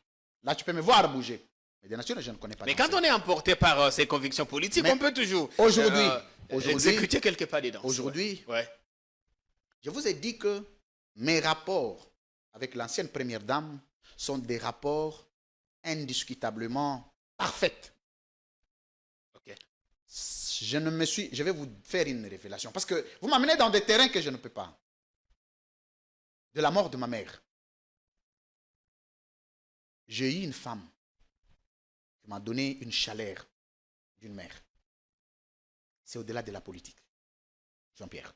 Là, tu peux me voir bouger. Mais de nature, je ne connais pas danser. Mais quand on est emporté par ses convictions politiques, on peut toujours exécuter quelque part des danses. Aujourd'hui, ouais. Je vous ai dit que mes rapports avec l'ancienne première dame sont des rapports indiscutablement parfaits. Okay. Je vais vous faire une révélation. Parce que vous m'amenez dans des terrains que je ne peux pas. De la mort de ma mère. J'ai eu une femme qui m'a donné une chaleur d'une mère. C'est au-delà de la politique. Jean-Pierre.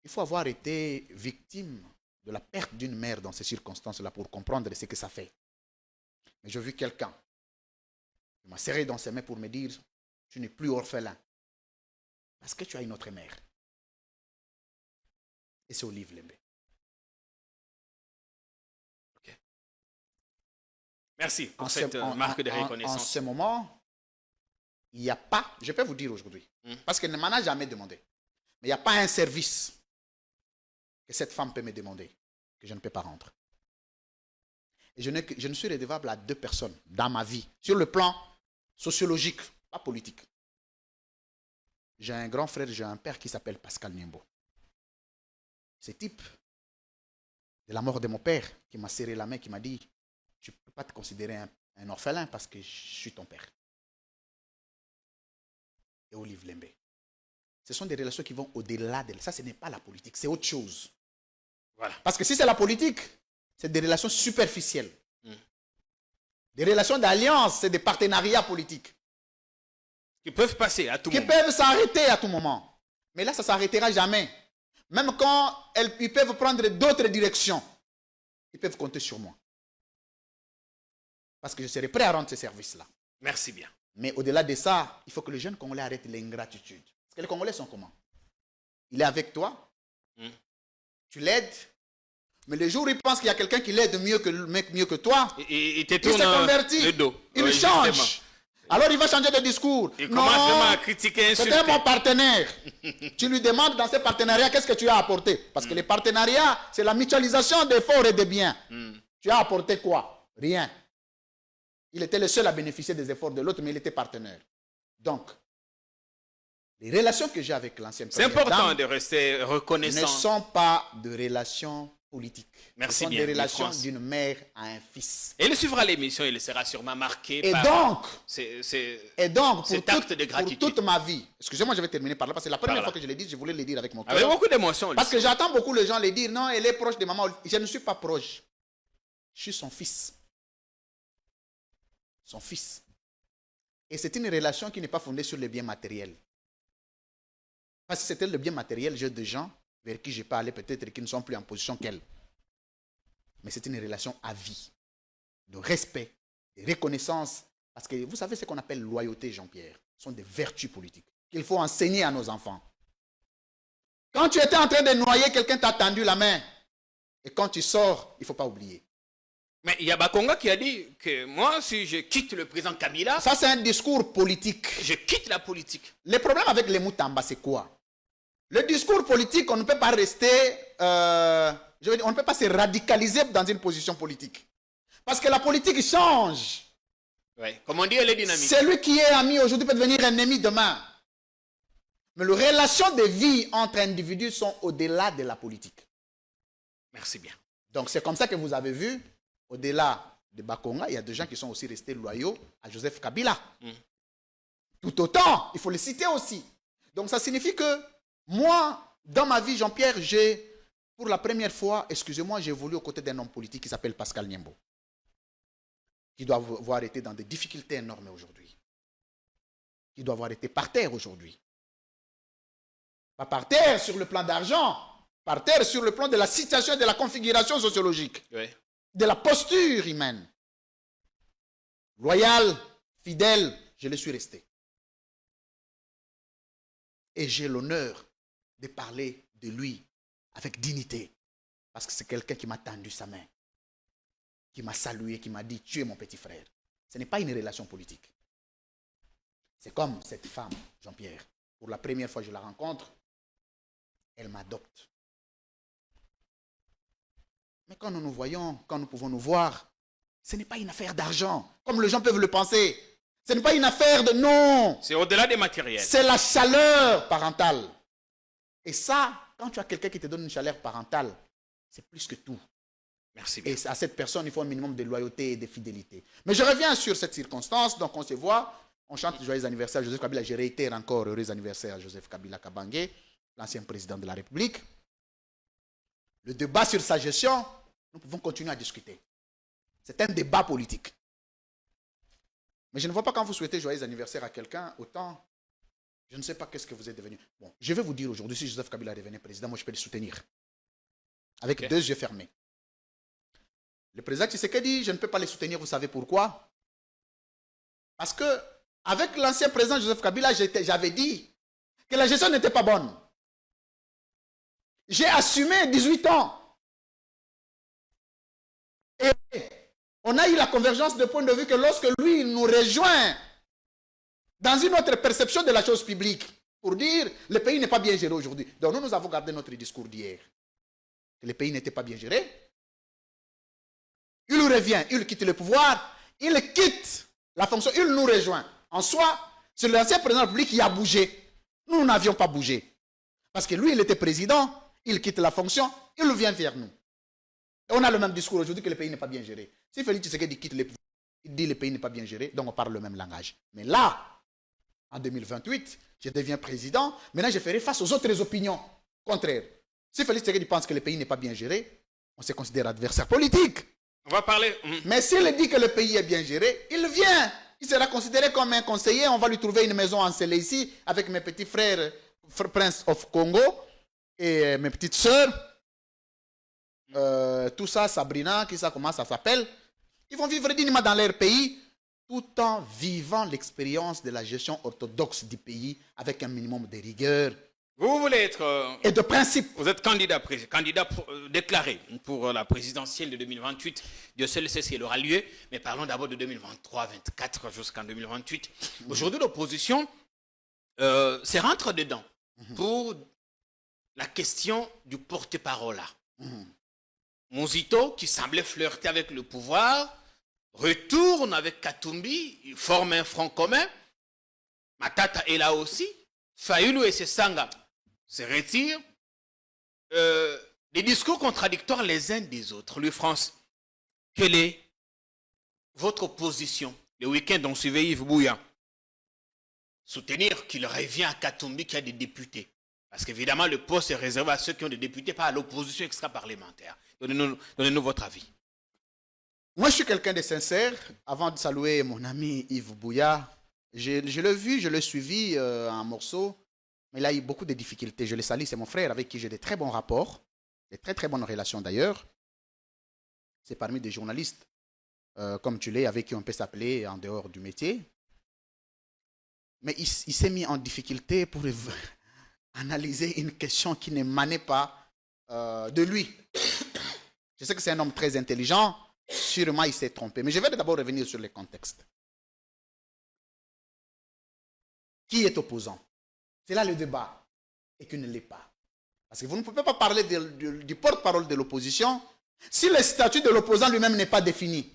Il faut avoir été victime de la perte d'une mère dans ces circonstances-là pour comprendre ce que ça fait. Mais j'ai vu quelqu'un qui m'a serré dans ses mains pour me dire « Tu n'es plus orphelin parce que tu as une autre mère. » Et c'est Olive Lembe. Okay. Merci pour cette marque de reconnaissance. En ce moment, il n'y a pas, je peux vous dire aujourd'hui, parce qu'elle ne m'en a jamais demandé, mais il n'y a pas un service que cette femme peut me demander, que je ne peux pas rendre. Et je ne suis redevable à deux personnes dans ma vie, sur le plan sociologique, pas politique. J'ai un grand frère, j'ai un père qui s'appelle Pascal Niembo. Ce type, de la mort de mon père, qui m'a serré la main, qui m'a dit, tu ne peux pas te considérer un orphelin parce que je suis ton père. Et Olive Lembe. Ce sont des relations qui vont au-delà de ça. Ce n'est pas la politique, c'est autre chose. Voilà. Parce que si c'est la politique, c'est des relations superficielles. Des relations d'alliance, c'est des partenariats politiques. Qui peuvent passer à tout moment. Qui peuvent s'arrêter à tout moment. Mais là, ça ne s'arrêtera jamais. Même quand ils peuvent prendre d'autres directions, ils peuvent compter sur moi. Parce que je serai prêt à rendre ces services-là. Merci bien. Mais au-delà de ça, il faut que les jeunes Congolais arrêtent l'ingratitude. Parce que les Congolais sont comment? Il est avec toi, tu l'aides, mais le jour où il pense qu'il y a quelqu'un qui l'aide mieux que toi, il se convertit, le dos. Il change. Justement. Alors il va changer de discours. Il commence vraiment à critiquer, insulter. C'était mon partenaire. Tu lui demandes dans ces partenariats qu'est-ce que tu as apporté. Parce que les partenariats, c'est la mutualisation d'efforts et de biens. Tu as apporté quoi? Rien. Il était le seul à bénéficier des efforts de l'autre, mais il était partenaire. Donc, les relations que j'ai avec l'ancienne première dame, c'est important de rester reconnaissant. Ne sont pas de relations politiques. Merci Ce sont bien, des relations d'une mère à un fils. Et il suivra l'émission, il sera sûrement marqué et par donc, cet acte de gratitude. Pour toute ma vie, excusez-moi, je vais terminer par là, parce que c'est la première fois que je l'ai dit, je voulais le dire avec mon cœur. Avec beaucoup d'émotion. Parce que j'entends beaucoup les gens le dire, non, elle est proche de maman. Je ne suis pas proche. Je suis son fils. Son fils. Et c'est une relation qui n'est pas fondée sur les biens matériels. Parce que c'était le bien matériel, j'ai des gens vers qui je peux aller peut-être qui ne sont plus en position qu'elle. Mais c'est une relation à vie, de respect, de reconnaissance Parce que vous savez ce qu'on appelle loyauté, Jean-Pierre. Ce sont des vertus politiques qu'il faut enseigner à nos enfants. Quand tu étais en train de noyer, quelqu'un t'a tendu la main. Et quand tu sors, il ne faut pas oublier. Mais il y a Bakonga qui a dit que moi, si je quitte le président Kabila, Ça, c'est un discours politique. je quitte la politique. Le problème avec les Moutamba, c'est quoi? Le discours politique, on ne peut pas rester... on ne peut pas se radicaliser dans une position politique. Parce que la politique change. Ouais. Comme on dit, elle est dynamique. Celui qui est ami aujourd'hui peut devenir ennemi demain. Mais les relations de vie entre individus sont au-delà de la politique. Merci bien. Donc c'est comme ça que vous avez vu, au-delà de Bakonga, il y a des gens qui sont aussi restés loyaux à Joseph Kabila. Tout autant, il faut les citer aussi. Donc ça signifie que moi, dans ma vie, Jean-Pierre, pour la première fois, excusez-moi, j'ai évolué aux côtés d'un homme politique qui s'appelle Pascal Niembo, qui doit avoir été dans des difficultés énormes aujourd'hui, qui doit avoir été par terre aujourd'hui. Pas par terre sur le plan d'argent, par terre sur le plan de la situation et de la configuration sociologique, de la posture humaine. Loyal, fidèle, je le suis resté. Et j'ai l'honneur de parler de lui avec dignité, parce que c'est quelqu'un qui m'a tendu sa main, qui m'a salué, qui m'a dit « Tu es mon petit frère ». Ce n'est pas une relation politique. C'est comme cette femme, Jean-Pierre. Pour la première fois que je la rencontre, elle m'adopte. Mais quand nous nous voyons, quand nous pouvons nous voir, ce n'est pas une affaire d'argent, comme les gens peuvent le penser. Ce n'est pas une affaire de non. C'est au-delà des matériels. C'est la chaleur parentale. Et ça, quand tu as quelqu'un qui te donne une chaleur parentale, c'est plus que tout. Merci bien. Et à cette personne, il faut un minimum de loyauté et de fidélité. Mais je reviens sur cette circonstance. Donc on se voit, on chante joyeux anniversaire à Joseph Kabila. Je réitère encore heureux anniversaire à Joseph Kabila Kabange, l'ancien président de la République. Le débat sur sa gestion, nous pouvons continuer à discuter. C'est un débat politique. Mais je ne vois pas quand vous souhaitez joyeux anniversaire à quelqu'un, autant, je ne sais pas qu'est-ce que vous êtes devenu. Bon, je vais vous dire aujourd'hui, si Joseph Kabila devenait président, moi je peux le soutenir. Avec deux yeux fermés. Le président Tshisekedi, je ne peux pas le soutenir, vous savez pourquoi? Parce que, avec l'ancien président Joseph Kabila, j'avais dit que la gestion n'était pas bonne. J'ai assumé 18 ans. Et on a eu la convergence de point de vue que lorsque lui nous rejoint dans une autre perception de la chose publique, pour dire le pays n'est pas bien géré aujourd'hui. Donc nous avons gardé notre discours d'hier. Que le pays n'était pas bien géré. Il revient, il quitte le pouvoir, il quitte la fonction, il nous rejoint. En soi, c'est l'ancien président de la République qui a bougé. Nous n'avions pas bougé. Parce que lui, il était président, il quitte la fonction, il vient vers nous. Et on a le même discours aujourd'hui que le pays n'est pas bien géré. Si Félix Tshisekedi quitte le pouvoir, il dit que le pays n'est pas bien géré, donc on parle le même langage. Mais là, en 2028, je deviens président, maintenant je ferai face aux autres opinions contraires. Si Félix Tshisekedi pense que le pays n'est pas bien géré, on se considère adversaire politique. On va parler... Mais s'il dit que le pays est bien géré, il vient. Il sera considéré comme un conseiller, on va lui trouver une maison encelée ici, avec mes petits frères, Prince of Congo, et mes petites sœurs. Tout ça, Sabrina, qui ça, comment ça s'appelle? Ils vont vivre dignement dans leur pays, tout en vivant l'expérience de la gestion orthodoxe du pays avec un minimum de rigueur. Vous voulez être... et de principe. Vous êtes candidat déclaré pour la présidentielle de 2028. Dieu seul sait si elle aura lieu, mais parlons d'abord de 2023, 2024 jusqu'en 2028. Aujourd'hui, l'opposition se rentre dedans pour la question du porte-parole. Muzito, qui semblait flirter avec le pouvoir, retourne avec Katumbi, il forme un front commun. Matata est là aussi. Fayulu et Sesanga se retirent. Des discours contradictoires les uns des autres. Louis France, quelle est votre position? Le week-end, on suivait Yves Bouya. Soutenir qu'il revient à Katumbi qui a des députés. Parce qu'évidemment, le poste est réservé à ceux qui ont des députés, pas à l'opposition extra-parlementaire. Donnez-nous votre avis. Moi, je suis quelqu'un de sincère. Avant de saluer mon ami Yves Bouya, je l'ai vu, je l'ai suivi en morceaux, mais il a eu beaucoup de difficultés. Je le salue, c'est mon frère avec qui j'ai de très bons rapports, de très très bonnes relations d'ailleurs. C'est parmi des journalistes comme tu l'es, avec qui on peut s'appeler en dehors du métier. Mais il s'est mis en difficulté pour analyser une question qui n'émanait pas de lui. Je sais que c'est un homme très intelligent, sûrement il s'est trompé. Mais je vais d'abord revenir sur les contextes. Qui est opposant? C'est là le débat. Et qui ne l'est pas. Parce que vous ne pouvez pas parler du porte-parole de l'opposition si le statut de l'opposant lui-même n'est pas défini.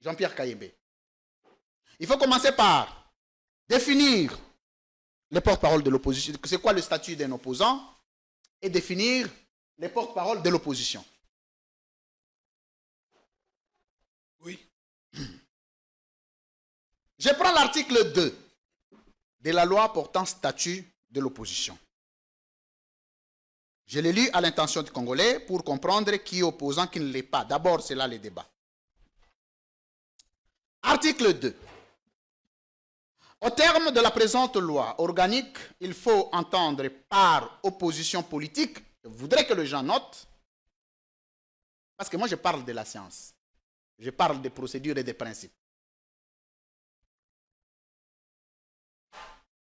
Jean-Pierre Kayembe. Il faut commencer par définir les porte-parole de l'opposition. C'est quoi le statut d'un opposant? Et définir les porte-parole de l'opposition. Oui. Je prends l'article 2 de la loi portant statut de l'opposition. Je l'ai lu à l'intention du Congolais pour comprendre qui est opposant, qui ne l'est pas. D'abord, c'est là le débat. Article 2. Au terme de la présente loi organique, il faut entendre par opposition politique, je voudrais que les gens notent, parce que moi je parle de la science, je parle des procédures et des principes.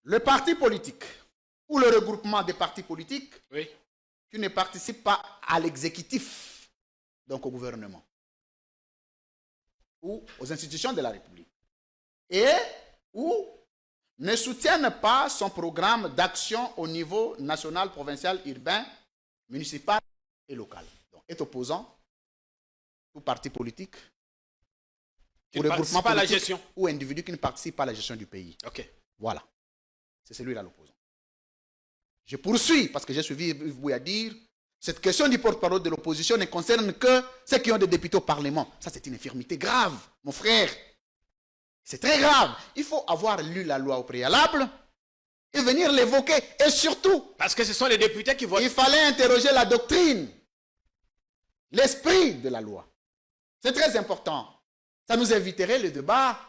Le parti politique ou le regroupement des partis politiques Oui. qui ne participent pas à l'exécutif, donc au gouvernement, ou aux institutions de la République, et ou ne soutiennent pas son programme d'action au niveau national, provincial, urbain, municipal et local. Donc, est opposant tout parti politique Qui ou ne regroupement participe pas à la politique gestion. ou individu qui ne participe pas à la gestion du pays. Ok. Voilà. C'est celui-là l'opposant. Je poursuis parce que j'ai suivi Yves Bouya dire cette question du porte-parole de l'opposition ne concerne que ceux qui ont des députés au Parlement. Ça, c'est une infirmité grave, mon frère. C'est très grave. Il faut avoir lu la loi au préalable et venir l'évoquer. Et surtout, Parce que ce sont les députés qui votent. il fallait interroger la doctrine, l'esprit de la loi. C'est très important. Ça nous éviterait le débat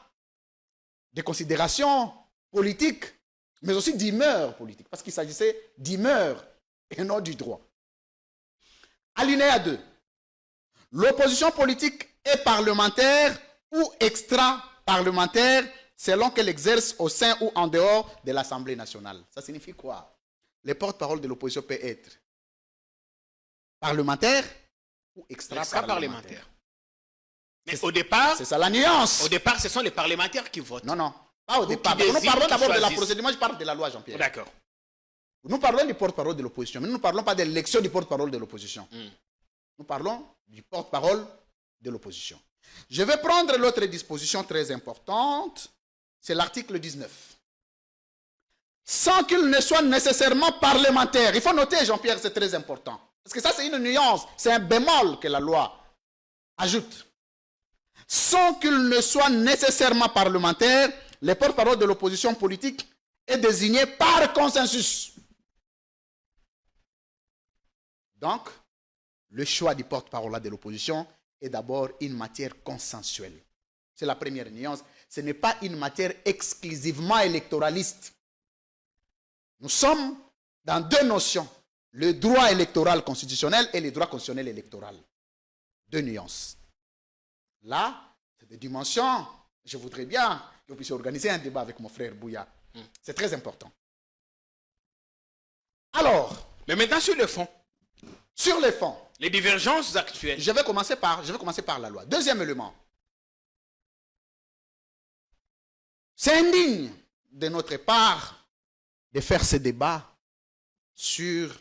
des considérations politiques, mais aussi d'humeur politique, parce qu'il s'agissait d'humeur et non du droit. Alinéa 2. L'opposition politique est parlementaire ou extra-parlementaire selon qu'elle exerce au sein ou en dehors de l'Assemblée nationale. Ça signifie quoi? Les porte-parole de l'opposition peuvent être parlementaires ou extra-parlementaires. Mais au départ, C'est ça la nuance. au départ, ce sont les parlementaires qui votent. Non, pas au Ou départ. qui Nous désignent, parlons qui d'abord de la choisissent. procédure. Moi, je parle de la loi, Jean-Pierre. D'accord. Nous parlons du porte-parole de l'opposition, mais nous ne parlons pas de l'élection du porte-parole de l'opposition. Nous parlons du porte-parole de l'opposition. Je vais prendre l'autre disposition très importante, c'est l'article 19. Sans qu'il ne soit nécessairement parlementaire. Il faut noter, Jean-Pierre, c'est très important. Parce que ça, c'est une nuance, c'est un bémol que la loi ajoute. Sans qu'il ne soit nécessairement parlementaire, le porte-parole de l'opposition politique est désigné par consensus. Donc, le choix du porte-parole de l'opposition est d'abord une matière consensuelle. C'est la première nuance. Ce n'est pas une matière exclusivement électoraliste. Nous sommes dans deux notions, le droit électoral constitutionnel et le droit constitutionnel électoral. Deux nuances. Là, c'est des dimensions. Je voudrais bien que vous puissiez organiser un débat avec mon frère Bouya. C'est très important. Alors, Mais maintenant, sur le fond, sur les fonds, les divergences actuelles. je vais commencer par la loi. Deuxième élément. C'est indigne de notre part de faire ce débat sur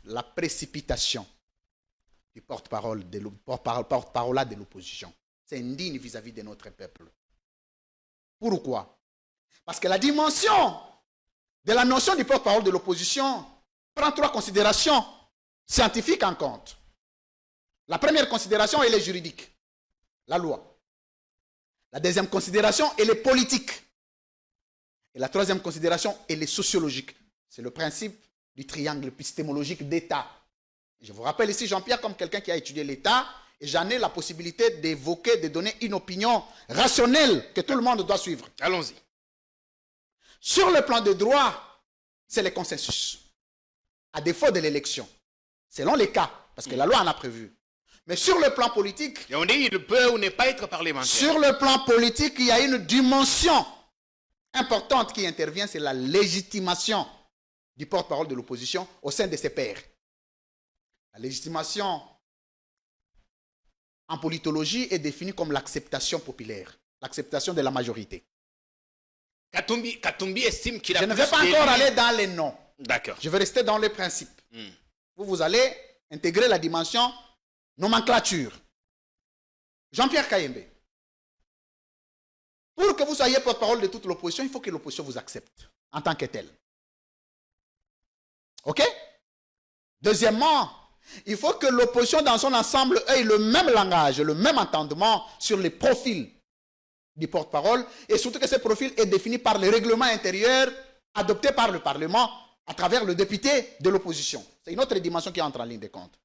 la précipitation du porte-parole de l'opposition. C'est indigne vis-à-vis de notre peuple. Pourquoi? Parce que la dimension de la notion du porte-parole de l'opposition prend trois considérations scientifiques en compte. La première considération, elle est juridique, la loi. La deuxième considération, elle est politique. Et la troisième considération, elle est sociologique. C'est le principe du triangle épistémologique d'État. Je vous rappelle ici Jean-Pierre comme quelqu'un qui a étudié l'État et j'en ai la possibilité d'évoquer, de donner une opinion rationnelle que tout le monde doit suivre. Allons-y. Sur le plan de droit, c'est le consensus. À défaut de l'élection, selon les cas, parce que la loi en a prévu. Mais sur le plan politique, Et on dit il peut ou ne pas être parlementaire. sur le plan politique, il y a une dimension importante qui intervient, c'est la légitimation du porte-parole de l'opposition au sein de ses pairs. La légitimation en politologie est définie comme l'acceptation populaire, l'acceptation de la majorité. Katumbi estime qu'il a Je ne vais plus pas d'élu. encore aller dans les noms. D'accord. Je vais rester dans les principes. Hmm. Vous allez intégrer la dimension nomenclature. Jean-Pierre Kayembe. Pour que vous soyez porte-parole de toute l'opposition, il faut que l'opposition vous accepte en tant que telle. OK? Deuxièmement, il faut que l'opposition dans son ensemble ait le même langage, le même entendement sur les profils du porte-parole et surtout que ces profils est défini par les règlements intérieurs adoptés par le Parlement à travers le député de l'opposition. C'est une autre dimension qui entre en ligne de compte.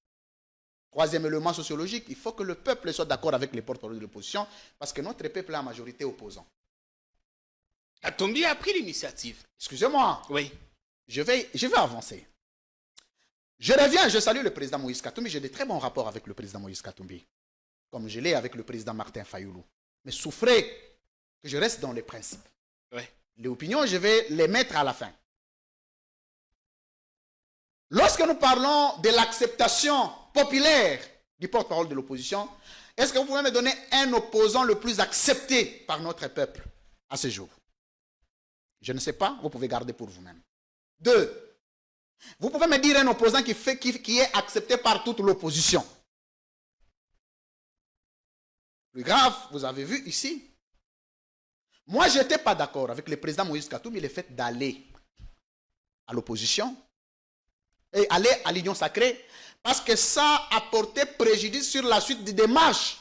Troisième élément sociologique, il faut que le peuple soit d'accord avec les porte-parole de l'opposition parce que notre peuple est en majorité opposant. Katumbi a pris l'initiative. Excusez-moi, Oui. je vais avancer. Je reviens, je salue le président Moïse Katumbi. J'ai de très bons rapports avec le président Moïse Katumbi, comme je l'ai avec le président Martin Fayoulou. Mais souffrez que je reste dans les principes. Oui. Les opinions, je vais les mettre à la fin. Lorsque nous parlons de l'acceptation populaire du porte-parole de l'opposition, est-ce que vous pouvez me donner un opposant le plus accepté par notre peuple à ce jour? Je ne sais pas, vous pouvez garder pour vous-même. 2. Vous pouvez me dire un opposant qui est accepté par toute l'opposition. Plus grave, vous avez vu ici. Moi, je n'étais pas d'accord avec le président Moïse Katumbi le fait d'aller à l'opposition et aller à l'Union sacrée parce que ça a porté préjudice sur la suite des démarches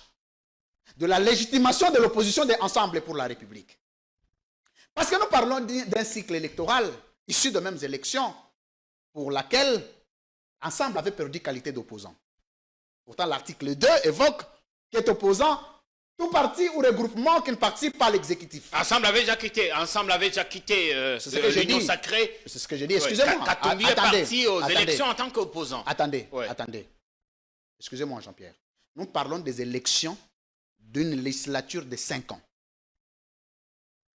de la légitimation de l'opposition d'Ensemble pour la République. Parce que nous parlons d'un cycle électoral issu de mêmes élections pour laquelle Ensemble avait perdu qualité d'opposant. Pourtant, l'article 2 évoque qu'est opposant tout parti ou regroupement qui ne participe pas à l'exécutif. Ensemble avait déjà quitté l'Union sacrée. C'est ce que j'ai dit. Excusez-moi. Katumbi est parti aux élections en tant qu'opposant. Attendez. Excusez-moi, Jean-Pierre. Nous parlons des élections d'une législature de 5 ans.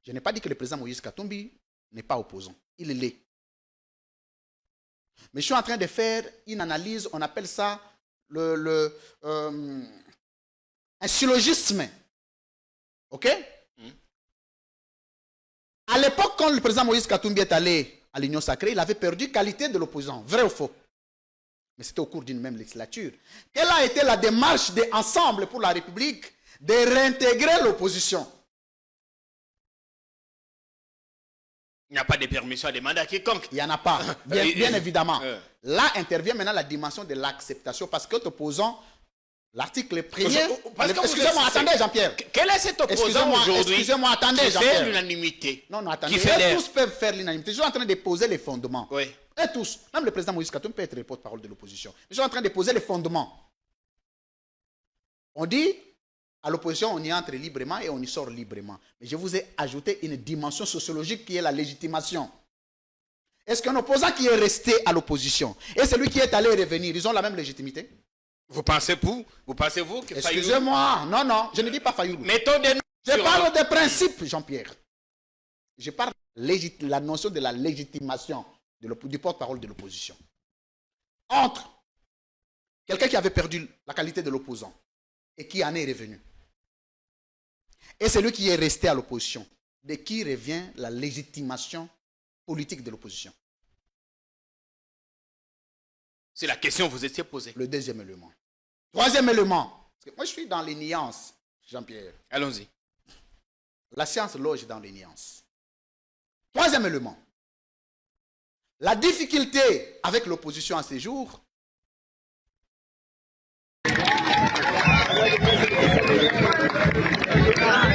Je n'ai pas dit que le président Moïse Katumbi n'est pas opposant. Il l'est. Mais je suis en train de faire une analyse, on appelle ça un syllogisme. OK? À l'époque, quand le président Moïse Katumbi est allé à l'Union sacrée, il avait perdu qualité de l'opposant. Vrai ou faux? Mais c'était au cours d'une même législature. Quelle a été la démarche d'Ensemble pour la République de réintégrer l'opposition? Il n'y a pas de permission à demander à quiconque. Il n'y en a pas, bien évidemment. Là intervient maintenant la dimension de l'acceptation parce que opposant l'article premier... Excusez-moi, attendez Jean-Pierre. Quel est cet opposant aujourd'hui? Excusez-moi, attendez qui Jean-Pierre. fait l'unanimité. Non, attendez. Qui fait Tous peuvent faire l'unanimité. Je suis en train de poser les fondements. Oui. Et tous. Même le président Moïse Katumbi peut être le porte-parole de l'opposition. Je suis en train de poser les fondements. On dit, à l'opposition, on y entre librement et on y sort librement. Mais je vous ai ajouté une dimension sociologique qui est la légitimation. Est-ce qu'un opposant qui est resté à l'opposition et celui qui est allé revenir, ils ont la même légitimité? Vous pensez-vous que Excusez-moi, non, je ne dis pas Fayoulou. Mettons des noms. Je parle des principes, Jean-Pierre. Je parle de la notion de la légitimation du porte-parole de l'opposition. Entre quelqu'un qui avait perdu la qualité de l'opposant et qui en est revenu, et celui qui est resté à l'opposition, de qui revient la légitimation politique de l'opposition? C'est la question que vous étiez posée. Le deuxième élément. Troisième élément. Parce que moi, je suis dans les nuances, Jean-Pierre. Allons-y. La science loge dans les nuances. Troisième élément. La difficulté avec l'opposition à ces jours.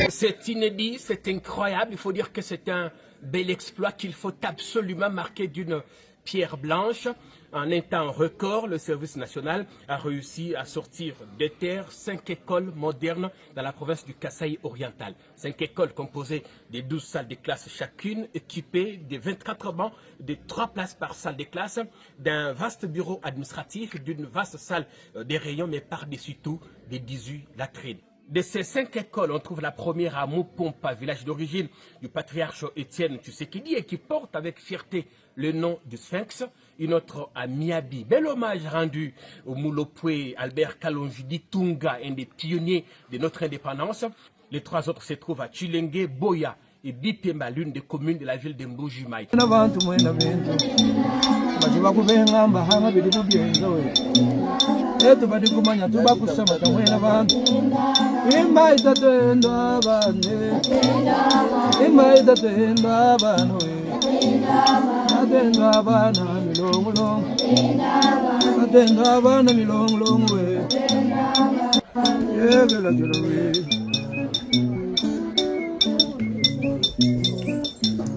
C'est inédit, c'est incroyable. Il faut dire que c'est un bel exploit qu'il faut absolument marquer d'une pierre blanche. En un temps record, le service national a réussi à sortir des terres 5 écoles modernes dans la province du Kasaï oriental. 5 écoles composées de 12 salles de classe chacune, équipées de 24 bancs, de 3 places par salle de classe, d'un vaste bureau administratif, d'une vaste salle des rayons, mais par-dessus tout, des 18 latrines. De ces 5 écoles, on trouve la première à Moupompa, village d'origine du patriarche Étienne Tshisekedi, et qui porte avec fierté le nom du Sphinx. Une autre à Miabi. Bel hommage rendu au Moulopoué Albert Kalonji Tunga, un des pionniers de notre indépendance. Les 3 autres se trouvent à Chilenge, Boya et Bipemba, l'une des communes de la ville de Mbujimaï.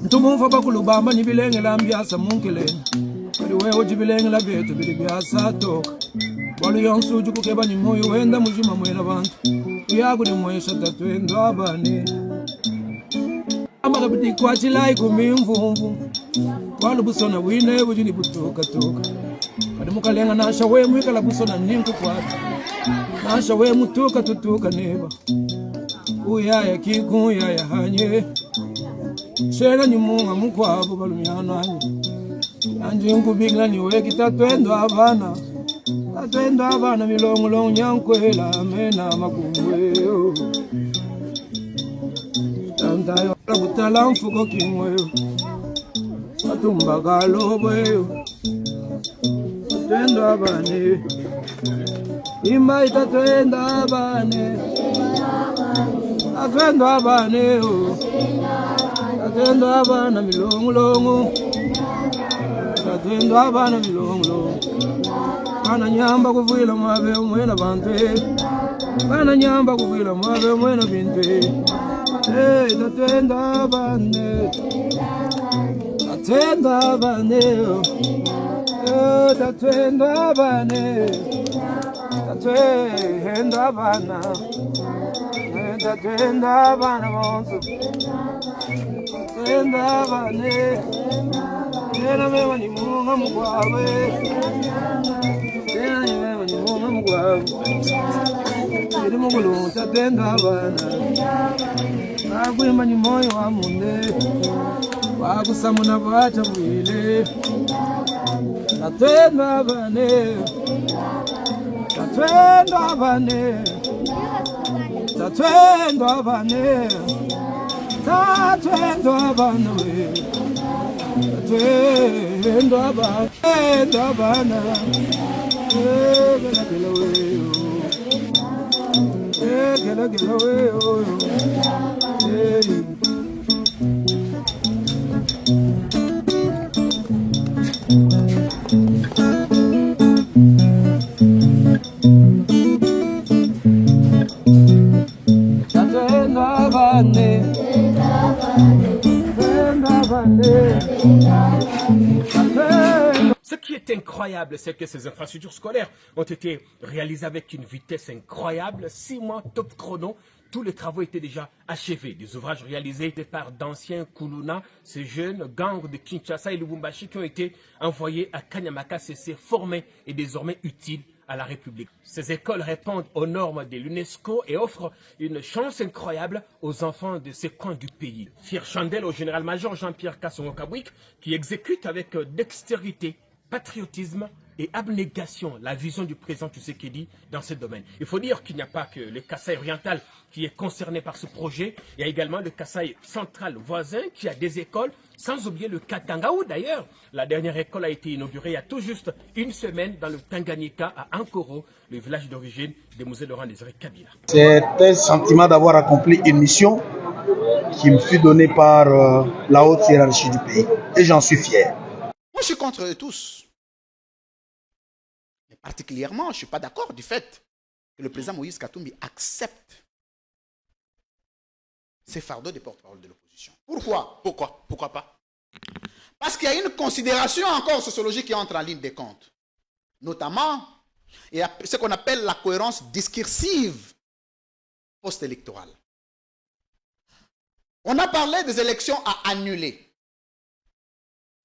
Tumunfa bakulubamba nibilenge la mbiasa munkeleni kaliweho jibilenge la betu bili biasa toka walu yonsuju kukeba ni moyo wenda mujima mwela bantu yagu ni mwesha tatwendo abane amaka biti kwa chilai kumimvumvu walu busona wine bujini butuka toka kadi mukalenga nasha we mwikala busona ninku kwatu nasha we mutuka tutuka neba uyaya kiku yaya hanye Shera ni munga mukwabu balumyana anji nkubigla ni weki tatwendo abana milongolongo nyankwela mena makungwe tantayo butala mfuko kimwe atumba kalobwe tatwendo abane imba tatwendo abane atwendo abane Tatendo abana milongolongo Tatendo abana milongolongo Bana nyamba kuvwila mwabe mwena bante Bana nyamba kuvwila mwabe mwena binte Hey, tatendo abane Tatendo abane Tatendo abane Tatendo abana Tatendo abana monsu Tenda bane, tena mewa ni munga mugwawe, tena mewa ni munga mugwawe. Tiri mugulu tatenda bana, agwima ni moyo wa munde, wagusamuna bata mwile. Tatenda bane, tatenda bane, tatenda bane. Tatwendo abana we Tatwendo abana Gela Tatwendo abana Ce qui est incroyable, c'est que ces infrastructures scolaires ont été réalisées avec une vitesse incroyable. 6 mois top chrono, tous les travaux étaient déjà achevés. Des ouvrages réalisés par d'anciens Kuluna, ces jeunes gangs de Kinshasa et Lubumbashi qui ont été envoyés à Kanyamaka, s'est formés et désormais utiles à la République. Ces écoles répondent aux normes de l'UNESCO et offrent une chance incroyable aux enfants de ces coins du pays. Fier chandelle au général-major Jean-Pierre Kassongo-Kabouik qui exécute avec dextérité, patriotisme et abnégation la vision du président Tshisekedi dans ce domaine. Il faut dire qu'il n'y a pas que le Kasaï oriental qui est concerné par ce projet, il y a également le Kasaï central voisin qui a des écoles, sans oublier le Katanga où d'ailleurs la dernière école a été inaugurée il y a tout juste une semaine dans le Tanganyika à Ankoro, le village d'origine de Mosée Laurent Désiré Kabila. C'est un sentiment d'avoir accompli une mission qui me fut donnée par la haute hiérarchie du pays et j'en suis fier. Moi, je suis contre eux tous. Mais particulièrement, je ne suis pas d'accord du fait que le président Moïse Katumbi accepte ces fardeaux des porte-parole de l'opposition. Pourquoi? Pourquoi pas? Parce qu'il y a une considération encore sociologique qui entre en ligne des comptes. Notamment, il y a ce qu'on appelle la cohérence discursive post-électorale. On a parlé des élections à annuler.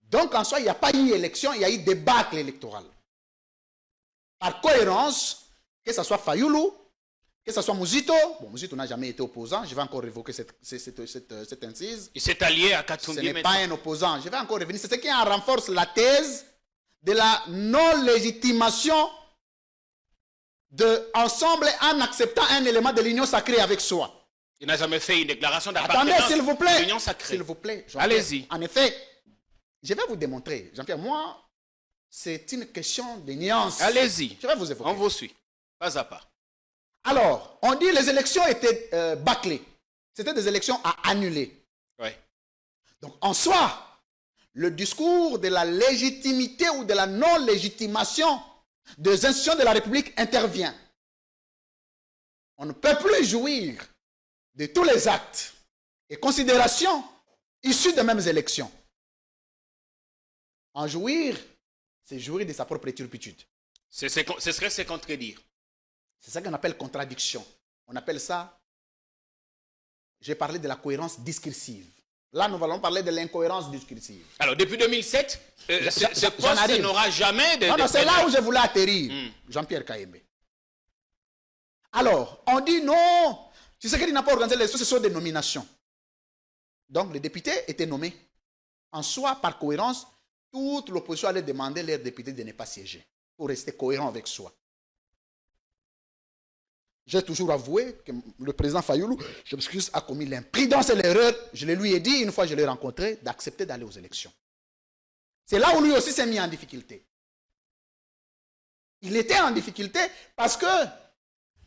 Donc, en soi, il n'y a pas eu élection, il y a eu débâcle électoral. Par cohérence, que ce soit Fayoulou, que ce soit Mouzito, bon, Mouzito n'a jamais été opposant, je vais encore révoquer cette incise. Il s'est allié à Ce Katumbi. n'est pas un opposant, je vais encore revenir. C'est ce qui en renforce la thèse de la non-légitimation de ensemble en acceptant un élément de l'union sacrée avec soi. Il n'a jamais fait une déclaration Attendez, d'appartenance s'il vous plaît. à l'union sacrée. S'il vous plaît. Allez-y. En effet, je vais vous démontrer. Jean-Pierre, moi, c'est une question de nuance. Allez-y. Je vais vous évoquer. On vous suit. Pas à pas. Alors, on dit les élections étaient bâclées. C'était des élections à annuler. Oui. Donc, en soi, le discours de la légitimité ou de la non-légitimation des institutions de la République intervient. On ne peut plus jouir de tous les actes et considérations issus des mêmes élections. En jouir, c'est jouir de sa propre turpitude. Ce serait se contredire. C'est ça qu'on appelle contradiction. On appelle ça, j'ai parlé de la cohérence discursive. Là, nous allons parler de l'incohérence discursive. Alors, depuis 2007, ce j'en poste arrive. n'aura jamais de... Non, c'est là où je voulais atterrir, Jean-Pierre Kayembe. Alors, on dit non, tu sais qu'il n'a pas organisé l'élection, ce sont des nominations. Donc, les députés étaient nommés. En soi, par cohérence, toute l'opposition allait demander leurs députés de ne pas siéger, pour rester cohérent avec soi. J'ai toujours avoué que le président Fayoulou, je m'excuse, a commis l'imprudence et l'erreur, je le lui ai dit une fois que je l'ai rencontré, d'accepter d'aller aux élections. C'est là où lui aussi s'est mis en difficulté. Il était en difficulté parce que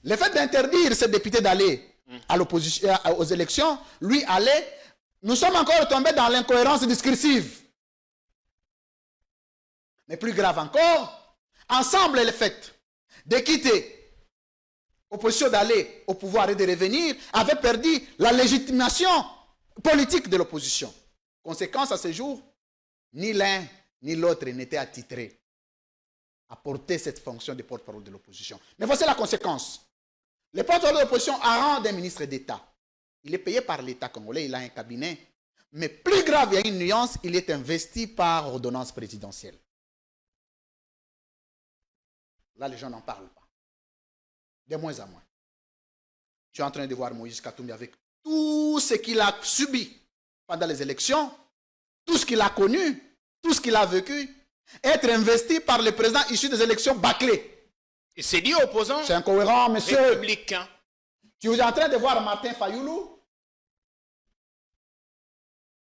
le fait d'interdire ces députés d'aller à l'opposition, aux élections, lui allait, nous sommes encore tombés dans l'incohérence discursive. Mais plus grave encore, ensemble le fait de quitter l'opposition d'aller au pouvoir et de revenir avait perdu la légitimation politique de l'opposition. Conséquence à ce jour, ni l'un ni l'autre n'était attitré à porter cette fonction de porte-parole de l'opposition. Mais voici la conséquence. Le porte-parole de l'opposition a rang d'un ministre d'État. Il est payé par l'État congolais, il a un cabinet. Mais plus grave, il y a une nuance, il est investi par ordonnance présidentielle. Là, les gens n'en parlent pas. De moins en moins. Je suis en train de voir Moïse Katumbi avec tout ce qu'il a subi pendant les élections, tout ce qu'il a connu, tout ce qu'il a vécu, être investi par le président issu des élections bâclées. Il s'est dit opposant C'est incohérent, monsieur. républicain. Tu es en train de voir Martin Fayoulou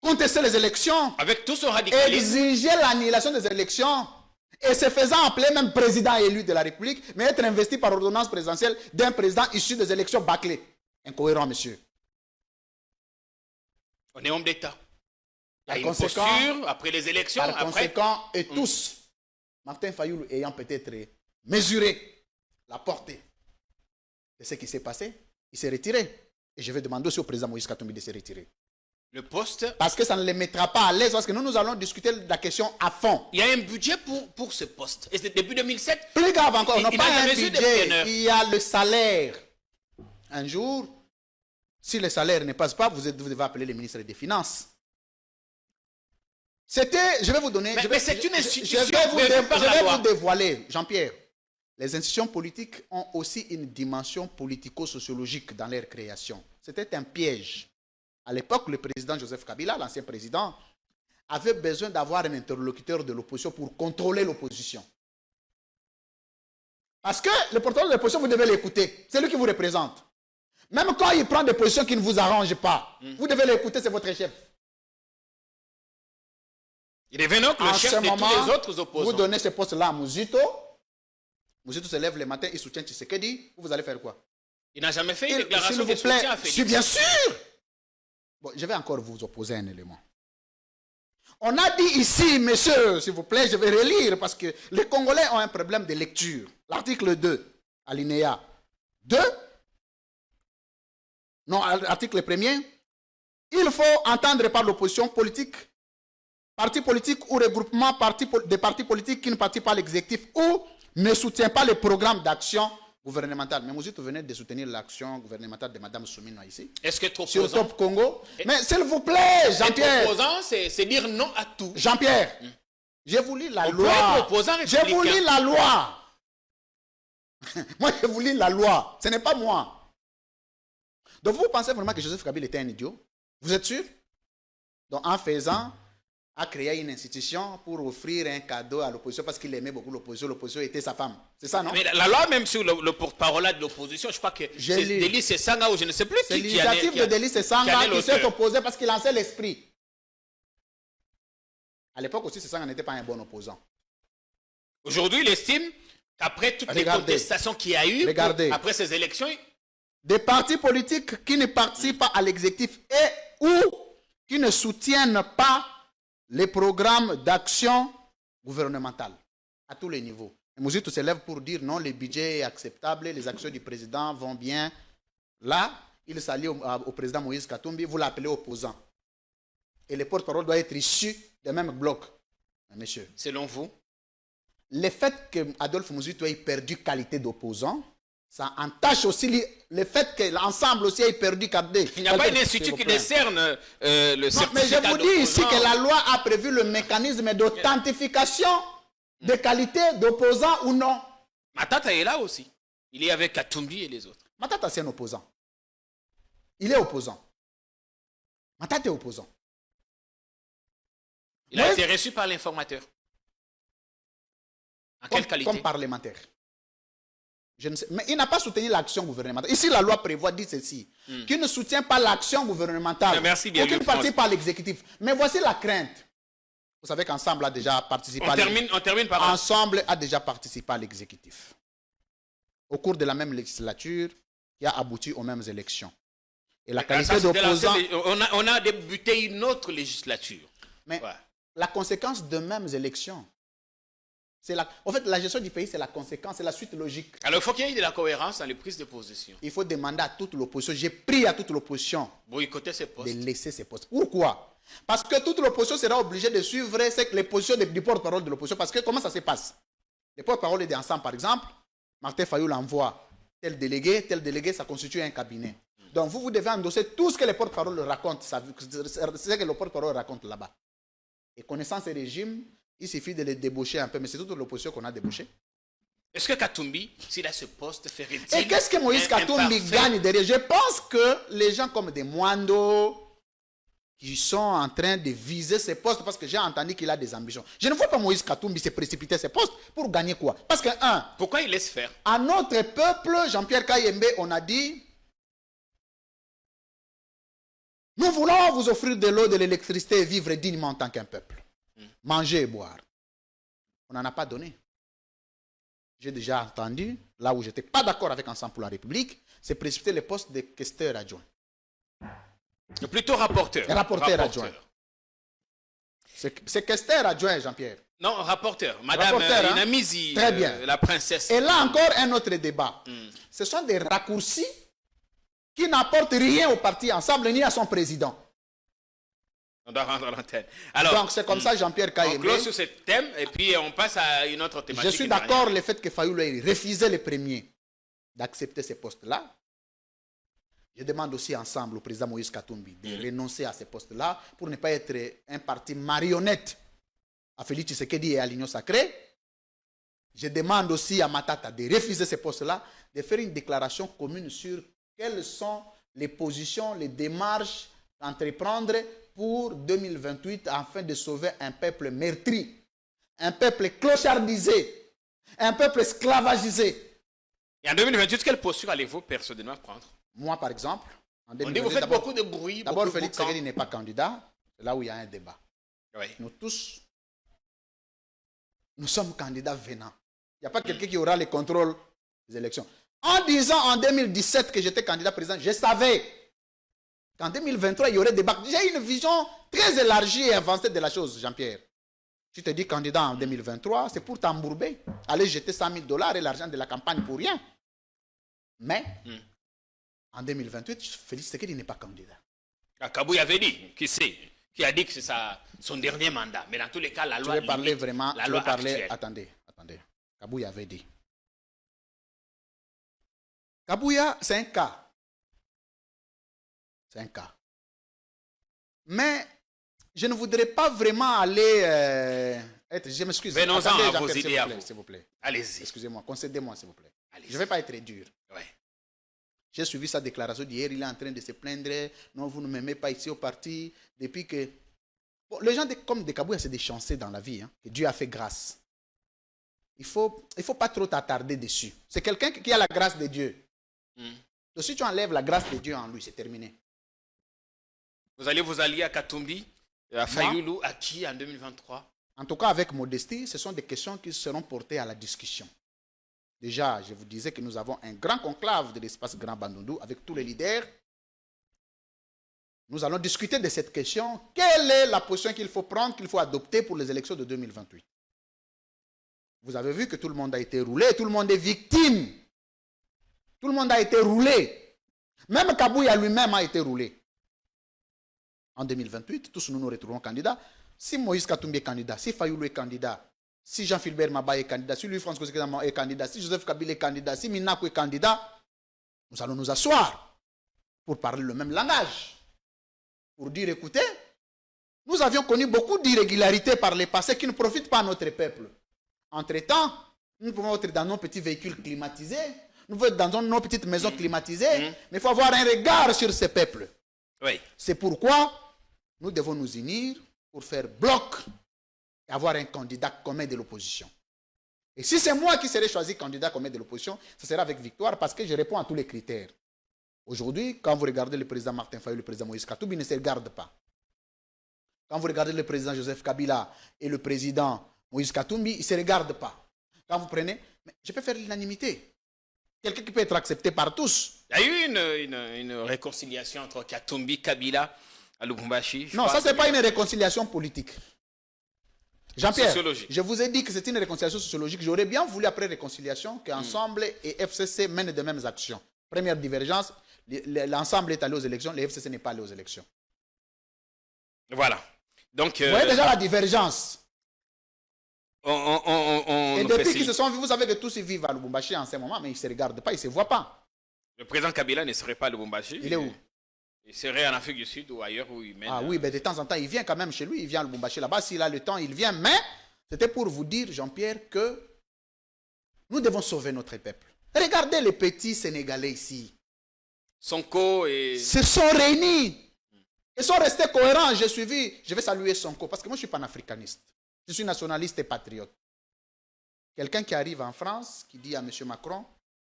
contester les élections, Avec tout son radicalisme. exiger l'annulation des élections et se faisant appeler même président élu de la République, mais être investi par ordonnance présidentielle d'un président issu des élections bâclées. Incohérent, monsieur. On est homme d'État. Il y a Par une conséquent, posture après les élections. Par Après, conséquent, et tous, Martin Fayoulou ayant peut-être mesuré la portée de ce qui s'est passé, il s'est retiré. Et je vais demander aussi au président Moïse Katumbi de se retirer. le poste, Parce que ça ne les mettra pas à l'aise, parce que nous allons discuter de la question à fond. il y a un budget pour ce poste. Et c'est depuis 2007. Plus grave encore, on n'a Il pas n'a un jamais eu de budget, teneur. il y a le salaire. Un jour, si le salaire ne passe pas, vous devez appeler le ministre des Finances. C'était, je vais vous donner... Mais c'est une institution, Je vais mais par la loi. vous dévoiler, Jean-Pierre. Les institutions politiques ont aussi une dimension politico-sociologique dans leur création. C'était un piège. À l'époque, le président Joseph Kabila, l'ancien président, avait besoin d'avoir un interlocuteur de l'opposition pour contrôler l'opposition. Parce que le porte-parole de l'opposition, vous devez l'écouter. C'est lui qui vous représente. Même quand il prend des positions qui ne vous arrangent pas, vous devez l'écouter, c'est votre chef. Il est donc le En chef ce de moment, tous les autres vous opposants. donnez ce poste-là à Mouzito. Mouzito se lève le matin, il soutient Tshisekedi. Vous allez faire quoi? Il n'a jamais fait une S'il déclaration vous de soutien à plaît, Félix. si bien sûr. Bon, je vais encore vous opposer un élément. On a dit ici, messieurs, s'il vous plaît, je vais relire parce que les Congolais ont un problème de lecture. L'article 2, alinéa 2, non, article 1er, il faut entendre par l'opposition politique parti politique ou regroupement des partis politiques qui ne participent pas à l'exécutif ou ne soutient pas les programmes d'action gouvernementale. Mais vous venez de soutenir l'action gouvernementale de Mme Soumino ici. Est-ce que trop sur Top Congo? Mais s'il vous plaît, Jean-Pierre. Opposant, c'est dire non à tout. Jean-Pierre, je vous lis la loi. Je vous lis la loi. Moi, je vous lis la loi. Ce n'est pas moi. Donc, vous pensez vraiment que Joseph Kabila était un idiot? Vous êtes sûr? Donc, en faisant, a créé une institution pour offrir un cadeau à l'opposition parce qu'il aimait beaucoup l'opposition. L'opposition était sa femme. C'est ça, non? Mais la loi, même sur le porte-parole de l'opposition, je crois que c'est Délice Sanga ou je ne sais plus qui. C'est l'initiative de Délice Sanga qui s'est opposé parce qu'il lançait l'esprit. À l'époque aussi, Sanga n'était pas un bon opposant. Aujourd'hui, il estime qu'après toutes les contestations qu'il y a eu, après ces élections, des partis politiques qui ne participent pas à l'exécutif et ou qui ne soutiennent pas les programmes d'action gouvernementale à tous les niveaux. Mouzito se lève pour dire non, le budget est acceptable, les actions du président vont bien. Là, il s'allie au président Moïse Katumbi, vous l'appelez opposant. Et le porte-parole doit être issu des mêmes blocs. Monsieur. Selon vous? Le fait que Adolphe Mouzito ait perdu qualité d'opposant, ça entache aussi le fait que l'ensemble aussi ait perdu qualité. Il n'y a pas un institut qui décerne le certificat. Mais je vous dis ici que la loi a prévu le mécanisme d'authentification de qualité d'opposant ou non. Matata est là aussi. Il est avec Katumbi et les autres. Matata, c'est un opposant. Il est opposant. Matata est opposant. Il a été reçu par l'informateur. En quelle qualité? Comme parlementaire. Je ne sais, mais il n'a pas soutenu l'action gouvernementale. Ici, la loi prévoit, dit ceci, qu'il ne soutient pas l'action gouvernementale. Merci bien. Ou qu'il ne participe pas à l'exécutif. Mais voici la crainte. Vous savez qu'Ensemble a déjà participé on termine par Ensemble a déjà participé à l'exécutif. Au cours de la même législature qui a abouti aux mêmes élections. Et la qualité d'opposant... On a débuté une autre législature. Mais la conséquence de mêmes élections, en fait, la gestion du pays, c'est la conséquence, c'est la suite logique. Alors, il faut qu'il y ait de la cohérence dans les prises de position. Il faut demander à toute l'opposition, j'ai pris à toute l'opposition de laisser ses postes. Pourquoi? Parce que toute l'opposition sera obligée de suivre les positions du porte-parole de l'opposition. Parce que comment ça se passe? Les porte-parole des Ensemble, par exemple, Martin Fayou envoie tel délégué, ça constitue un cabinet. Donc, vous devez endosser tout ce que les porte-parole racontent, c'est ce que le porte-parole raconte là-bas. Et connaissant ces régimes, il suffit de les débaucher un peu, mais c'est toute l'opposition qu'on a débauché. Est-ce que Katumbi, s'il a ce poste, ferait-il... Et qu'est-ce que Moïse Katumbi gagne derrière? Je pense que les gens comme des Mwando, qui sont en train de viser ces postes, parce que j'ai entendu qu'il a des ambitions. Je ne vois pas Moïse Katumbi se précipiter ces postes pour gagner quoi? Parce que, pourquoi il laisse faire? À notre peuple, Jean-Pierre Kayembe, on a dit... Nous voulons vous offrir de l'eau, de l'électricité et vivre dignement en tant qu'un peuple. Manger et boire. On n'en a pas donné. J'ai déjà entendu, là où je n'étais pas d'accord avec Ensemble pour la République, c'est précipiter le poste de questeur adjoint. Plutôt rapporteur. Rapporteur adjoint. C'est questeur adjoint, Jean-Pierre. Non, rapporteur. Madame Inamizi, très bien. La princesse. Et là encore, un autre débat. Ce sont des raccourcis qui n'apportent rien au parti Ensemble ni à son président. On doit rendre l'antenne. Donc c'est comme ça Jean-Pierre Kayembe. On clôt sur ce thème et puis on passe à une autre thématique. Je suis d'accord le fait que Fayou ait refusé les premiers d'accepter ces postes-là. Je demande aussi Ensemble au président Moïse Katumbi de renoncer à ces postes-là pour ne pas être un parti marionnette à Félix Tshisekedi et à l'Union Sacrée. Je demande aussi à Matata de refuser ces postes-là, de faire une déclaration commune sur quelles sont les positions, les démarches à entreprendre pour 2028 afin de sauver un peuple meurtri, un peuple clochardisé, un peuple esclavagisé. Et en 2028, quelle posture allez-vous personnellement prendre? Moi, par exemple, en 2028, vous faites beaucoup de bruit. D'abord, Félix Tshisekedi n'est pas candidat. C'est là où il y a un débat. Oui. Nous tous, nous sommes candidats venants. Il n'y a pas quelqu'un qui aura le contrôle des élections. En disant en 2017 que j'étais candidat président, je savais qu'en 2023, il y aurait des débat. J'ai une vision très élargie et avancée de la chose, Jean-Pierre. Tu te dis candidat en 2023, c'est pour t'embourber. Aller jeter $100 000 et l'argent de la campagne pour rien. Mais, en 2028, Félix Tshisekedi n'est pas candidat. Kabou avait dit, qui sait? qui a dit que c'est son dernier mandat. Mais dans tous les cas, la loi... Je vais parler vraiment... La loi actuelle. Attendez. Kabouya avait dit. Kabouya, c'est un cas. C'est un cas. Mais je ne voudrais pas vraiment aller... je m'excuse. Venons-en à vos idées à vous. S'il vous plaît. Allez-y. Excusez-moi, concédez-moi, s'il vous plaît. Je ne vais pas être dur. Ouais. J'ai suivi sa déclaration d'hier. Il est en train de se plaindre. Non, vous ne m'aimez pas ici au parti. Depuis que... Bon, les gens comme de Kabouya, c'est des chanceux dans la vie. Hein, que Dieu a fait grâce. Il faut pas trop t'attarder dessus. C'est quelqu'un qui a la grâce de Dieu. Donc si tu enlèves la grâce de Dieu en lui, c'est terminé. Vous allez vous allier à Katumbi, à Fayoulou, à qui en 2023? En tout cas, avec modestie, ce sont des questions qui seront portées à la discussion. Déjà, je vous disais que nous avons un grand conclave de l'espace Grand Bandundu avec tous les leaders. Nous allons discuter de cette question. Quelle est la position qu'il faut prendre, qu'il faut adopter pour les élections de 2028? Vous avez vu que tout le monde a été roulé, tout le monde est victime. Tout le monde a été roulé. Même Kabouya lui-même a été roulé. En 2028, tous nous retrouverons candidats. Si Moïse Katumbi est candidat, si Fayoulou est candidat, si Jean-Philbert Maba est candidat, si Louis-François Sekedi est candidat, si Joseph Kabila est candidat, si Minakou est candidat, nous allons nous asseoir pour parler le même langage. Pour dire, écoutez, nous avions connu beaucoup d'irrégularités par le passé qui ne profitent pas à notre peuple. Entre-temps, nous pouvons être dans nos petits véhicules climatisés, nous pouvons être dans nos petites maisons climatisées, mais il faut avoir un regard sur ces peuples. Oui. C'est pourquoi nous devons nous unir pour faire bloc et avoir un candidat commun de l'opposition. Et si c'est moi qui serai choisi candidat commun de l'opposition, ce sera avec victoire parce que je réponds à tous les critères. Aujourd'hui, quand vous regardez le président Martin Fayulu, le président Moïse Katumbi, ils ne se regardent pas. Quand vous regardez le président Joseph Kabila et le président Moïse Katumbi, ils ne se regardent pas. Quand vous prenez... Mais je peux faire l'unanimité. Quelqu'un qui peut être accepté par tous. Il y a eu une réconciliation entre Katumbi et Kabila à Lubumbashi. Non, ça, ce n'est pas une réconciliation politique. Jean-Pierre, je vous ai dit que c'est une réconciliation sociologique. J'aurais bien voulu, après réconciliation, qu'Ensemble et FCC mènent de mêmes actions. Première divergence, l'Ensemble est allé aux élections, le FCC n'est pas allé aux élections. Voilà. Donc, vous voyez déjà la divergence. Et depuis qu'ils se sont vus, vous savez que tous ils vivent à Lubumbashi en ce moment, mais ils ne se regardent pas, ils ne se voient pas. Le président Kabila ne serait pas à Lubumbashi. Il est où? Il serait en Afrique du Sud ou ailleurs où il mène. Ah oui, mais de temps en temps, il vient quand même chez lui, il vient à Lubumbashi là-bas, s'il a le temps, il vient. Mais c'était pour vous dire, Jean-Pierre, que nous devons sauver notre peuple. Regardez les petits Sénégalais ici. Sonko et... Se sont réunis. Ils sont restés cohérents. J'ai suivi, je vais saluer Sonko, parce que moi je suis panafricaniste. Je suis nationaliste et patriote. Quelqu'un qui arrive en France, qui dit à M. Macron,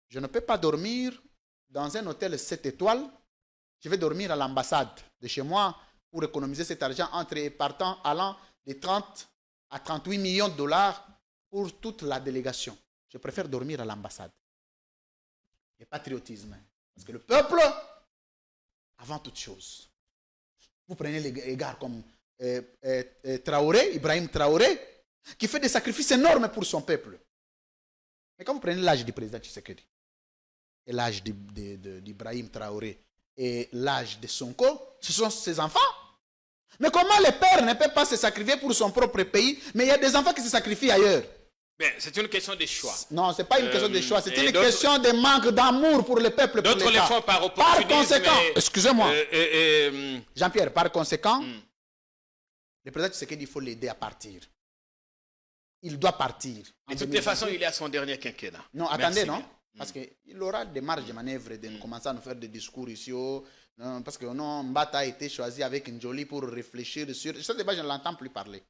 je ne peux pas dormir dans un hôtel 7 étoiles, je vais dormir à l'ambassade de chez moi pour économiser cet argent allant de 30 à 38 millions de dollars pour toute la délégation. Je préfère dormir à l'ambassade. Le patriotisme. Parce que le peuple, avant toute chose, vous prenez les gars comme Traoré, Ibrahim Traoré, qui fait des sacrifices énormes pour son peuple. Mais quand vous prenez l'âge du président Tshisekedi, et l'âge d'Ibrahim Traoré, et l'âge de Sonko, ce sont ses enfants. Mais comment le père ne peut pas se sacrifier pour son propre pays, mais il y a des enfants qui se sacrifient ailleurs? C'est une question de choix. Non, ce n'est pas une question de choix, c'est une question de manque d'amour pour le peuple. D'autres le font par opportunisme. Par conséquent, excusez-moi, Jean-Pierre, par conséquent, le président Tshisekedi, il faut l'aider à partir. Il doit partir. De toutes les façons, il est à son dernier quinquennat. Non, attendez, non? Parce qu'il aura des marges de manœuvre de commencer à nous faire des discours ici. Non, parce que non, Mbata a été choisi avec une jolie pour réfléchir sur... Ce débat, je ne l'entends plus parler.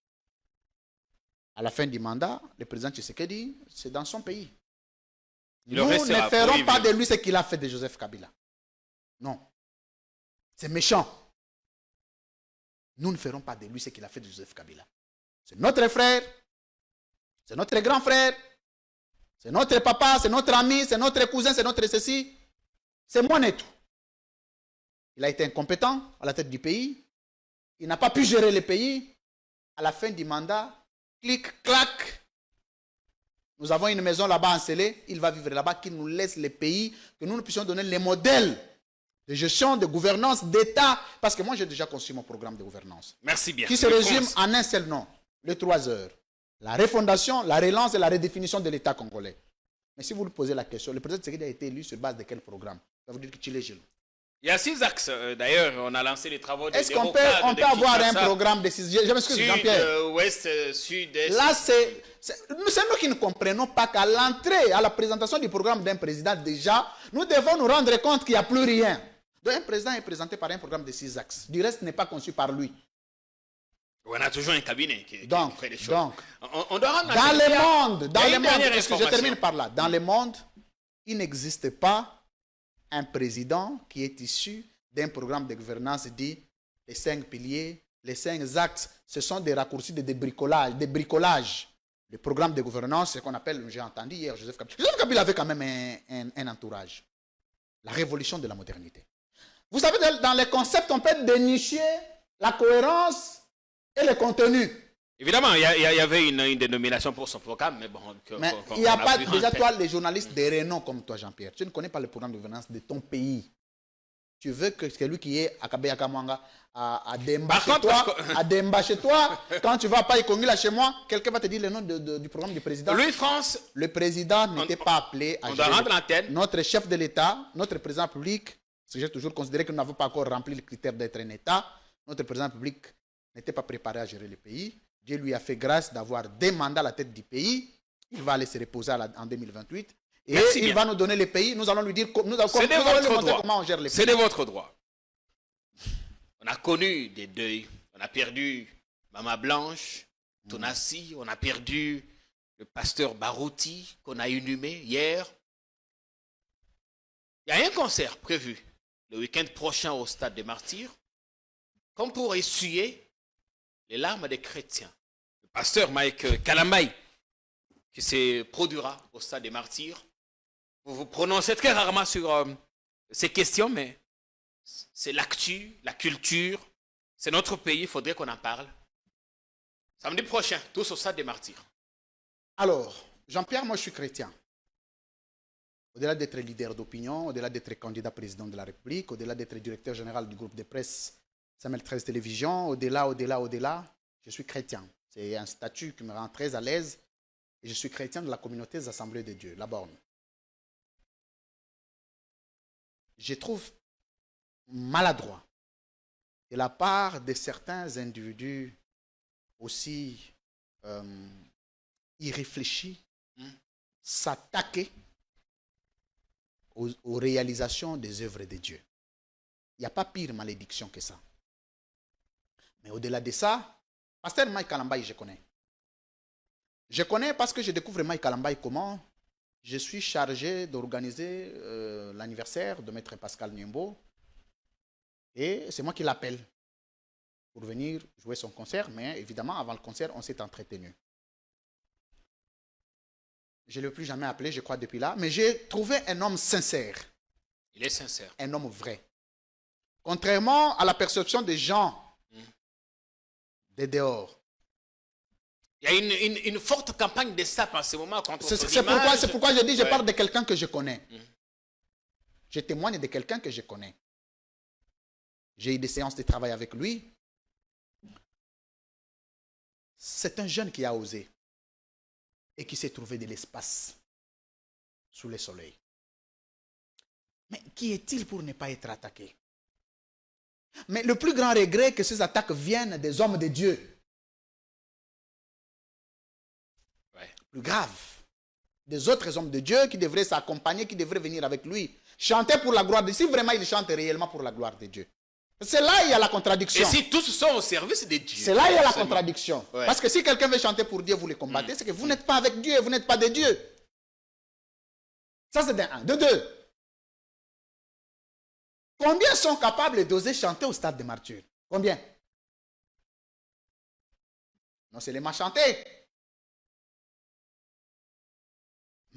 À la fin du mandat, le président Tshisekedi, c'est dans son pays. Nous ne ferons pas de lui ce qu'il a fait de Joseph Kabila. Non. C'est méchant. Nous ne ferons pas de lui ce qu'il a fait de Joseph Kabila. C'est notre frère. C'est notre grand frère. C'est notre papa, c'est notre ami, c'est notre cousin, c'est notre ceci. C'est moi et tout. Il a été incompétent à la tête du pays. Il n'a pas pu gérer le pays. À la fin du mandat, clic, clac. Nous avons une maison là-bas encelée. Il va vivre là-bas, qu'il nous laisse le pays, que nous puissions donner les modèles de gestion, de gouvernance, d'État. Parce que moi, j'ai déjà conçu mon programme de gouvernance. Merci bien. Qui se résume en un seul nom, les 3 heures. La refondation, la relance et la redéfinition de l'État congolais. Mais si vous lui posez la question, le président Tshisekedi a été élu sur base de quel programme? Ça veut dire que tu l'es gelé. Il y a 6 axes. D'ailleurs, on a lancé les travaux de Est-ce qu'on peut avoir un programme de 6... Je m'excuse, Jean-Pierre. Ouest, sud-est. Là, c'est nous qui ne comprenons pas qu'à l'entrée, à la présentation du programme d'un président, déjà, nous devons nous rendre compte qu'il n'y a plus rien. Donc, un président est présenté par un programme de 6 axes. Du reste, n'est pas conçu par lui. On a toujours un cabinet qui fait les choses. Donc, on doit rendre dans le monde, je termine par là. Dans le monde, il n'existe pas un président qui est issu d'un programme de gouvernance dit les 5 piliers, les 5 axes. Ce sont des raccourcis de bricolage. Le programme de gouvernance, c'est ce qu'on appelle, j'ai entendu hier, Joseph Kabila. Joseph Kabila avait quand même un entourage. La révolution de la modernité. Vous savez, dans les concepts, on peut dénicher la cohérence et le contenu. Évidemment, il y avait une dénomination pour son programme, mais bon... Mais il n'y a pas... Déjà, toi, les journalistes de renom comme toi, Jean-Pierre, tu ne connais pas le programme de gouvernance de ton pays. Tu veux que celui qui est à Kabeya Kamwanga, à Demba chez toi, quand tu vas pas à Ikongila chez moi, quelqu'un va te dire le nom du programme du président. Louis-France... Le président n'était pas appelé à... On doit rendre l'antenne. Notre chef de l'État, notre président public, parce que j'ai toujours considéré que nous n'avons pas encore rempli le critère d'être un État, notre président public n'était pas préparé à gérer le pays. Dieu lui a fait grâce d'avoir des mandats à la tête du pays. Il va aller se reposer en 2028. Et merci il bien. va nous donner le pays. Nous allons lui dire comment on gère les pays. C'est de votre droit. On a connu des deuils. On a perdu Mama Blanche, Tonassi. On a perdu le pasteur Barouti qu'on a inhumé hier. Il y a un concert prévu le week-end prochain au Stade des Martyrs, comme pour essuyer les larmes des chrétiens. Le pasteur Mike Kalambay, qui se produira au Stade des Martyrs. Vous vous prononcez très rarement sur ces questions, mais c'est l'actu, la culture, c'est notre pays, il faudrait qu'on en parle. Samedi prochain, tous au Stade des Martyrs. Alors, Jean-Pierre, moi je suis chrétien. Au-delà d'être leader d'opinion, au-delà d'être candidat président de la République, au-delà d'être directeur général du groupe de presse Samuel 13 Télévision, au-delà, je suis chrétien. C'est un statut qui me rend très à l'aise. Et je suis chrétien de la communauté des Assemblées de Dieu, la borne. Je trouve maladroit de la part de certains individus aussi irréfléchis s'attaquer aux réalisations des œuvres de Dieu. Il n'y a pas pire malédiction que ça. Mais au-delà de ça, pasteur Mike Kalambay, je connais. Je connais parce que je découvre Mike Kalambay comment je suis chargé d'organiser l'anniversaire de Maître Pascal Niembo. Et c'est moi qui l'appelle pour venir jouer son concert. Mais évidemment, avant le concert, on s'est entretenu. Je ne l'ai plus jamais appelé, je crois, depuis là. Mais j'ai trouvé un homme sincère. Il est sincère. Un homme vrai. Contrairement à la perception des gens de dehors. Il y a une forte campagne de SAP en ce moment contre c'est pourquoi je dis je parle de quelqu'un que je connais. Je témoigne de quelqu'un que je connais. J'ai eu des séances de travail avec lui. C'est un jeune qui a osé et qui s'est trouvé de l'espace sous le soleil. Mais qui est-il pour ne pas être attaqué? Mais le plus grand regret, que ces attaques viennent des hommes de Dieu. Plus grave, des autres hommes de Dieu qui devraient s'accompagner, qui devraient venir avec lui, chanter pour la gloire de Dieu, si vraiment il chante réellement pour la gloire de Dieu. C'est là il y a la contradiction. Et si tous sont au service de Dieu. C'est là il y a la contradiction. Ouais. Parce que si quelqu'un veut chanter pour Dieu, vous le combattez, c'est que vous n'êtes pas avec Dieu, vous n'êtes pas de Dieu. Ça c'est de un. De deux. Combien sont capables d'oser chanter au Stade des Martyrs? Combien? Non seulement chanter,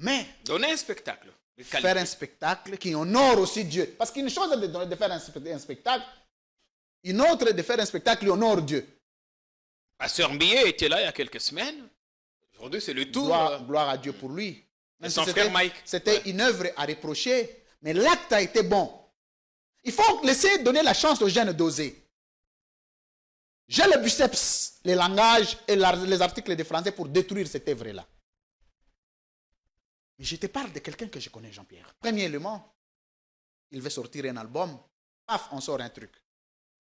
mais donner un spectacle. Faire un spectacle qui honore aussi Dieu. Parce qu'une chose est de faire un spectacle, une autre est de faire un spectacle qui honore Dieu. Pasteur Mbillet était là il y a quelques semaines. Aujourd'hui, c'est le tour. Gloire à Dieu pour lui. Son frère Mike. C'était une œuvre à reprocher, mais l'acte a été bon. Il faut laisser donner la chance aux jeunes d'oser. J'ai le biceps, les langages et les articles de français pour détruire cette œuvre-là. Mais je te parle de quelqu'un que je connais, Jean-Pierre. Premièrement, il veut sortir un album. Paf, on sort un truc.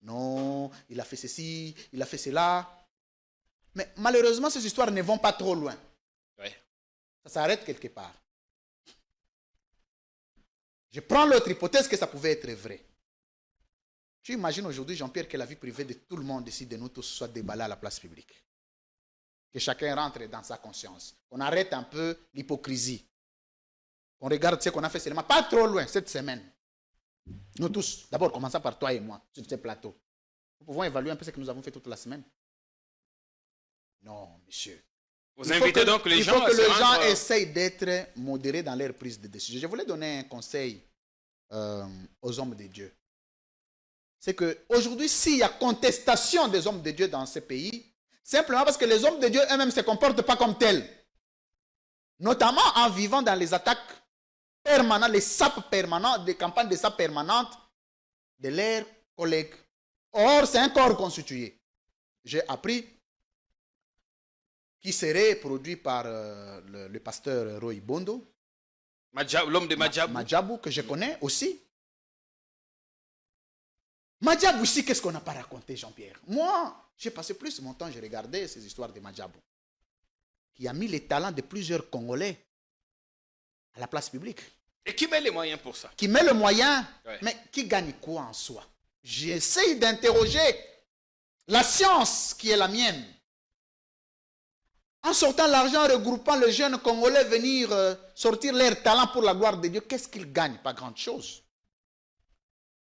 Non, il a fait ceci, il a fait cela. Mais malheureusement, ces histoires ne vont pas trop loin. Oui. Ça s'arrête quelque part. Je prends l'autre hypothèse que ça pouvait être vrai. Tu imagines aujourd'hui, Jean-Pierre, que la vie privée de tout le monde ici, de nous tous, soit déballée à la place publique. Que chacun rentre dans sa conscience. On arrête un peu l'hypocrisie. On regarde ce qu'on a fait seulement, pas trop loin, cette semaine. Nous tous, d'abord, commençons par toi et moi, sur ce plateau. Nous pouvons évaluer un peu ce que nous avons fait toute la semaine. Non, monsieur. Vous invitez donc les gens à se rendre... Il faut que les gens essayent d'être modérés dans leur prise de décision. Je voulais donner un conseil aux hommes de Dieu. C'est qu'aujourd'hui, s'il y a contestation des hommes de Dieu dans ce pays, simplement parce que les hommes de Dieu eux-mêmes ne se comportent pas comme tels. Notamment en vivant dans les attaques permanentes, les sapes permanentes, des campagnes de sapes permanentes de leurs collègues. Or, c'est un corps constitué. J'ai appris qui serait produit par le pasteur Roy Bondo. L'homme de Madjabou. Madjabou, que je connais aussi. Madjabou ici, qu'est-ce qu'on n'a pas raconté, Jean-Pierre? Moi, j'ai passé plus mon temps, j'ai regardé ces histoires de Madjabou, qui a mis les talents de plusieurs Congolais à la place publique. Et qui met les moyens pour ça? Qui met le moyen, ouais. Mais qui gagne quoi en soi? J'essaye d'interroger la science qui est la mienne. En sortant l'argent, regroupant les jeunes Congolais venir sortir leurs talents pour la gloire de Dieu, qu'est-ce qu'ils gagnent? Pas grand-chose.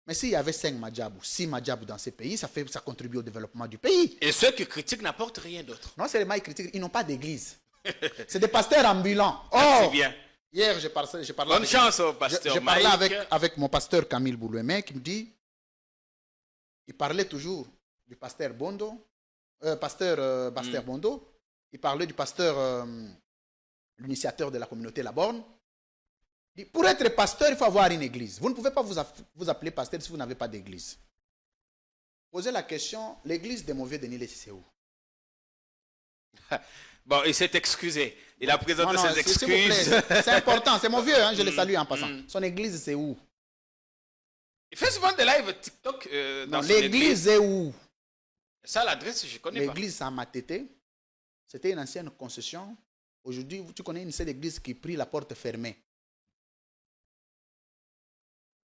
Mais s'il y avait 5 Madjabou, 6 Madjabou dans ces pays, ça contribue au développement du pays. Et ceux qui critiquent n'apportent rien d'autre. Non seulement ils critiquent, ils n'ont pas d'église. C'est des pasteurs ambulants. Oh, bien. Hier, je parlais bonne chance au pasteur. Je parlais avec mon pasteur Camille Boulouemé qui me dit, il parlait toujours du pasteur Bondo, pasteur Bondo, il parlait du pasteur, l'initiateur de la communauté La Borne. Pour être pasteur, il faut avoir une église. Vous ne pouvez pas vous appeler pasteur si vous n'avez pas d'église. Posez la question, l'église des mauvais Denis, c'est où? Bon, il s'est excusé. Il a présenté ses excuses. C'est important, c'est mon vieux, hein, je le salue en passant. Son église, c'est où? Il fait souvent des lives TikTok dans son église. L'église est où? Ça, l'adresse, je ne connais pas. L'église à Matete, c'était une ancienne concession. Aujourd'hui, tu connais une seule église qui prie la porte fermée.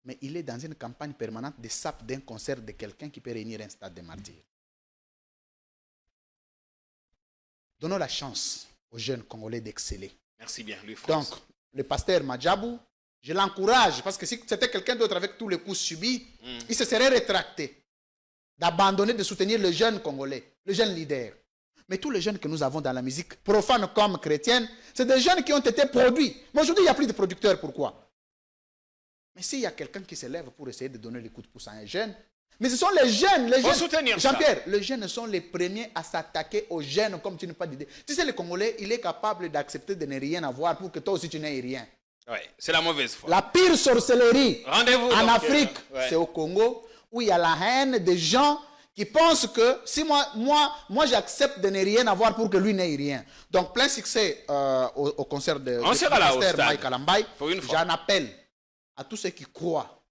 Mais il est dans une campagne permanente de sape d'un concert de quelqu'un qui peut réunir un stade de martyrs. Donnons la chance aux jeunes Congolais d'exceller. Merci bien, Louis-France. Donc, le pasteur Madjabou, je l'encourage, parce que si c'était quelqu'un d'autre avec tous les coups subis, il se serait rétracté d'abandonner de soutenir le jeune Congolais, le jeune leader. Mais tous les jeunes que nous avons dans la musique, profane comme chrétienne, c'est des jeunes qui ont été produits. Mais aujourd'hui, il n'y a plus de producteurs. Pourquoi? Mais s'il y a quelqu'un qui se lève pour essayer de donner les coups de pouce à un jeune, mais ce sont les jeunes, Jean-Pierre, les jeunes sont les premiers à s'attaquer aux jeunes comme tu n'as pas d'idée. Tu sais, le Congolais, il est capable d'accepter de ne rien avoir pour que toi aussi tu n'aies rien. Oui, c'est la mauvaise foi. La pire sorcellerie en Afrique, c'est au Congo, où il y a la haine des gens qui pensent que si moi j'accepte de ne rien avoir pour que lui n'ait rien. Donc, plein succès au concert de Pasteur Mike Alambay. J'en appelle à tous ceux qui croient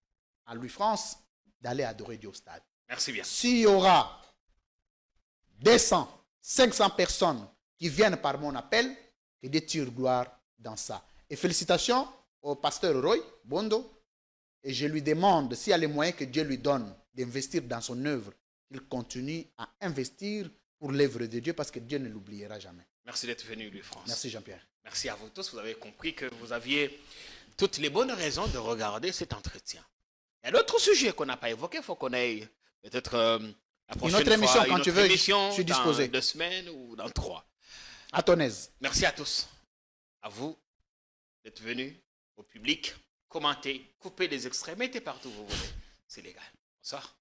à Louis-France d'aller adorer Dieu au stade. Merci bien. S'il y aura 200, 500 personnes qui viennent par mon appel, que Dieu tire gloire dans ça. Et félicitations au pasteur Roy Bondo. Et je lui demande, s'il y a les moyens que Dieu lui donne d'investir dans son œuvre, qu'il continue à investir pour l'œuvre de Dieu, parce que Dieu ne l'oubliera jamais. Merci d'être venu, Louis-France. Merci, Jean-Pierre. Merci à vous tous. Vous avez compris que vous aviez toutes les bonnes raisons de regarder cet entretien. Il y a d'autres sujets qu'on n'a pas évoqués. Il faut qu'on aille peut-être la prochaine une autre émission, fois, quand tu veux, je suis disposé. Dans 2 semaines ou dans 3. À ton aise. Merci à tous. À vous d'être venus, au public. Commentez, coupez les extraits, mettez partout où vous voulez. C'est légal. Bonsoir.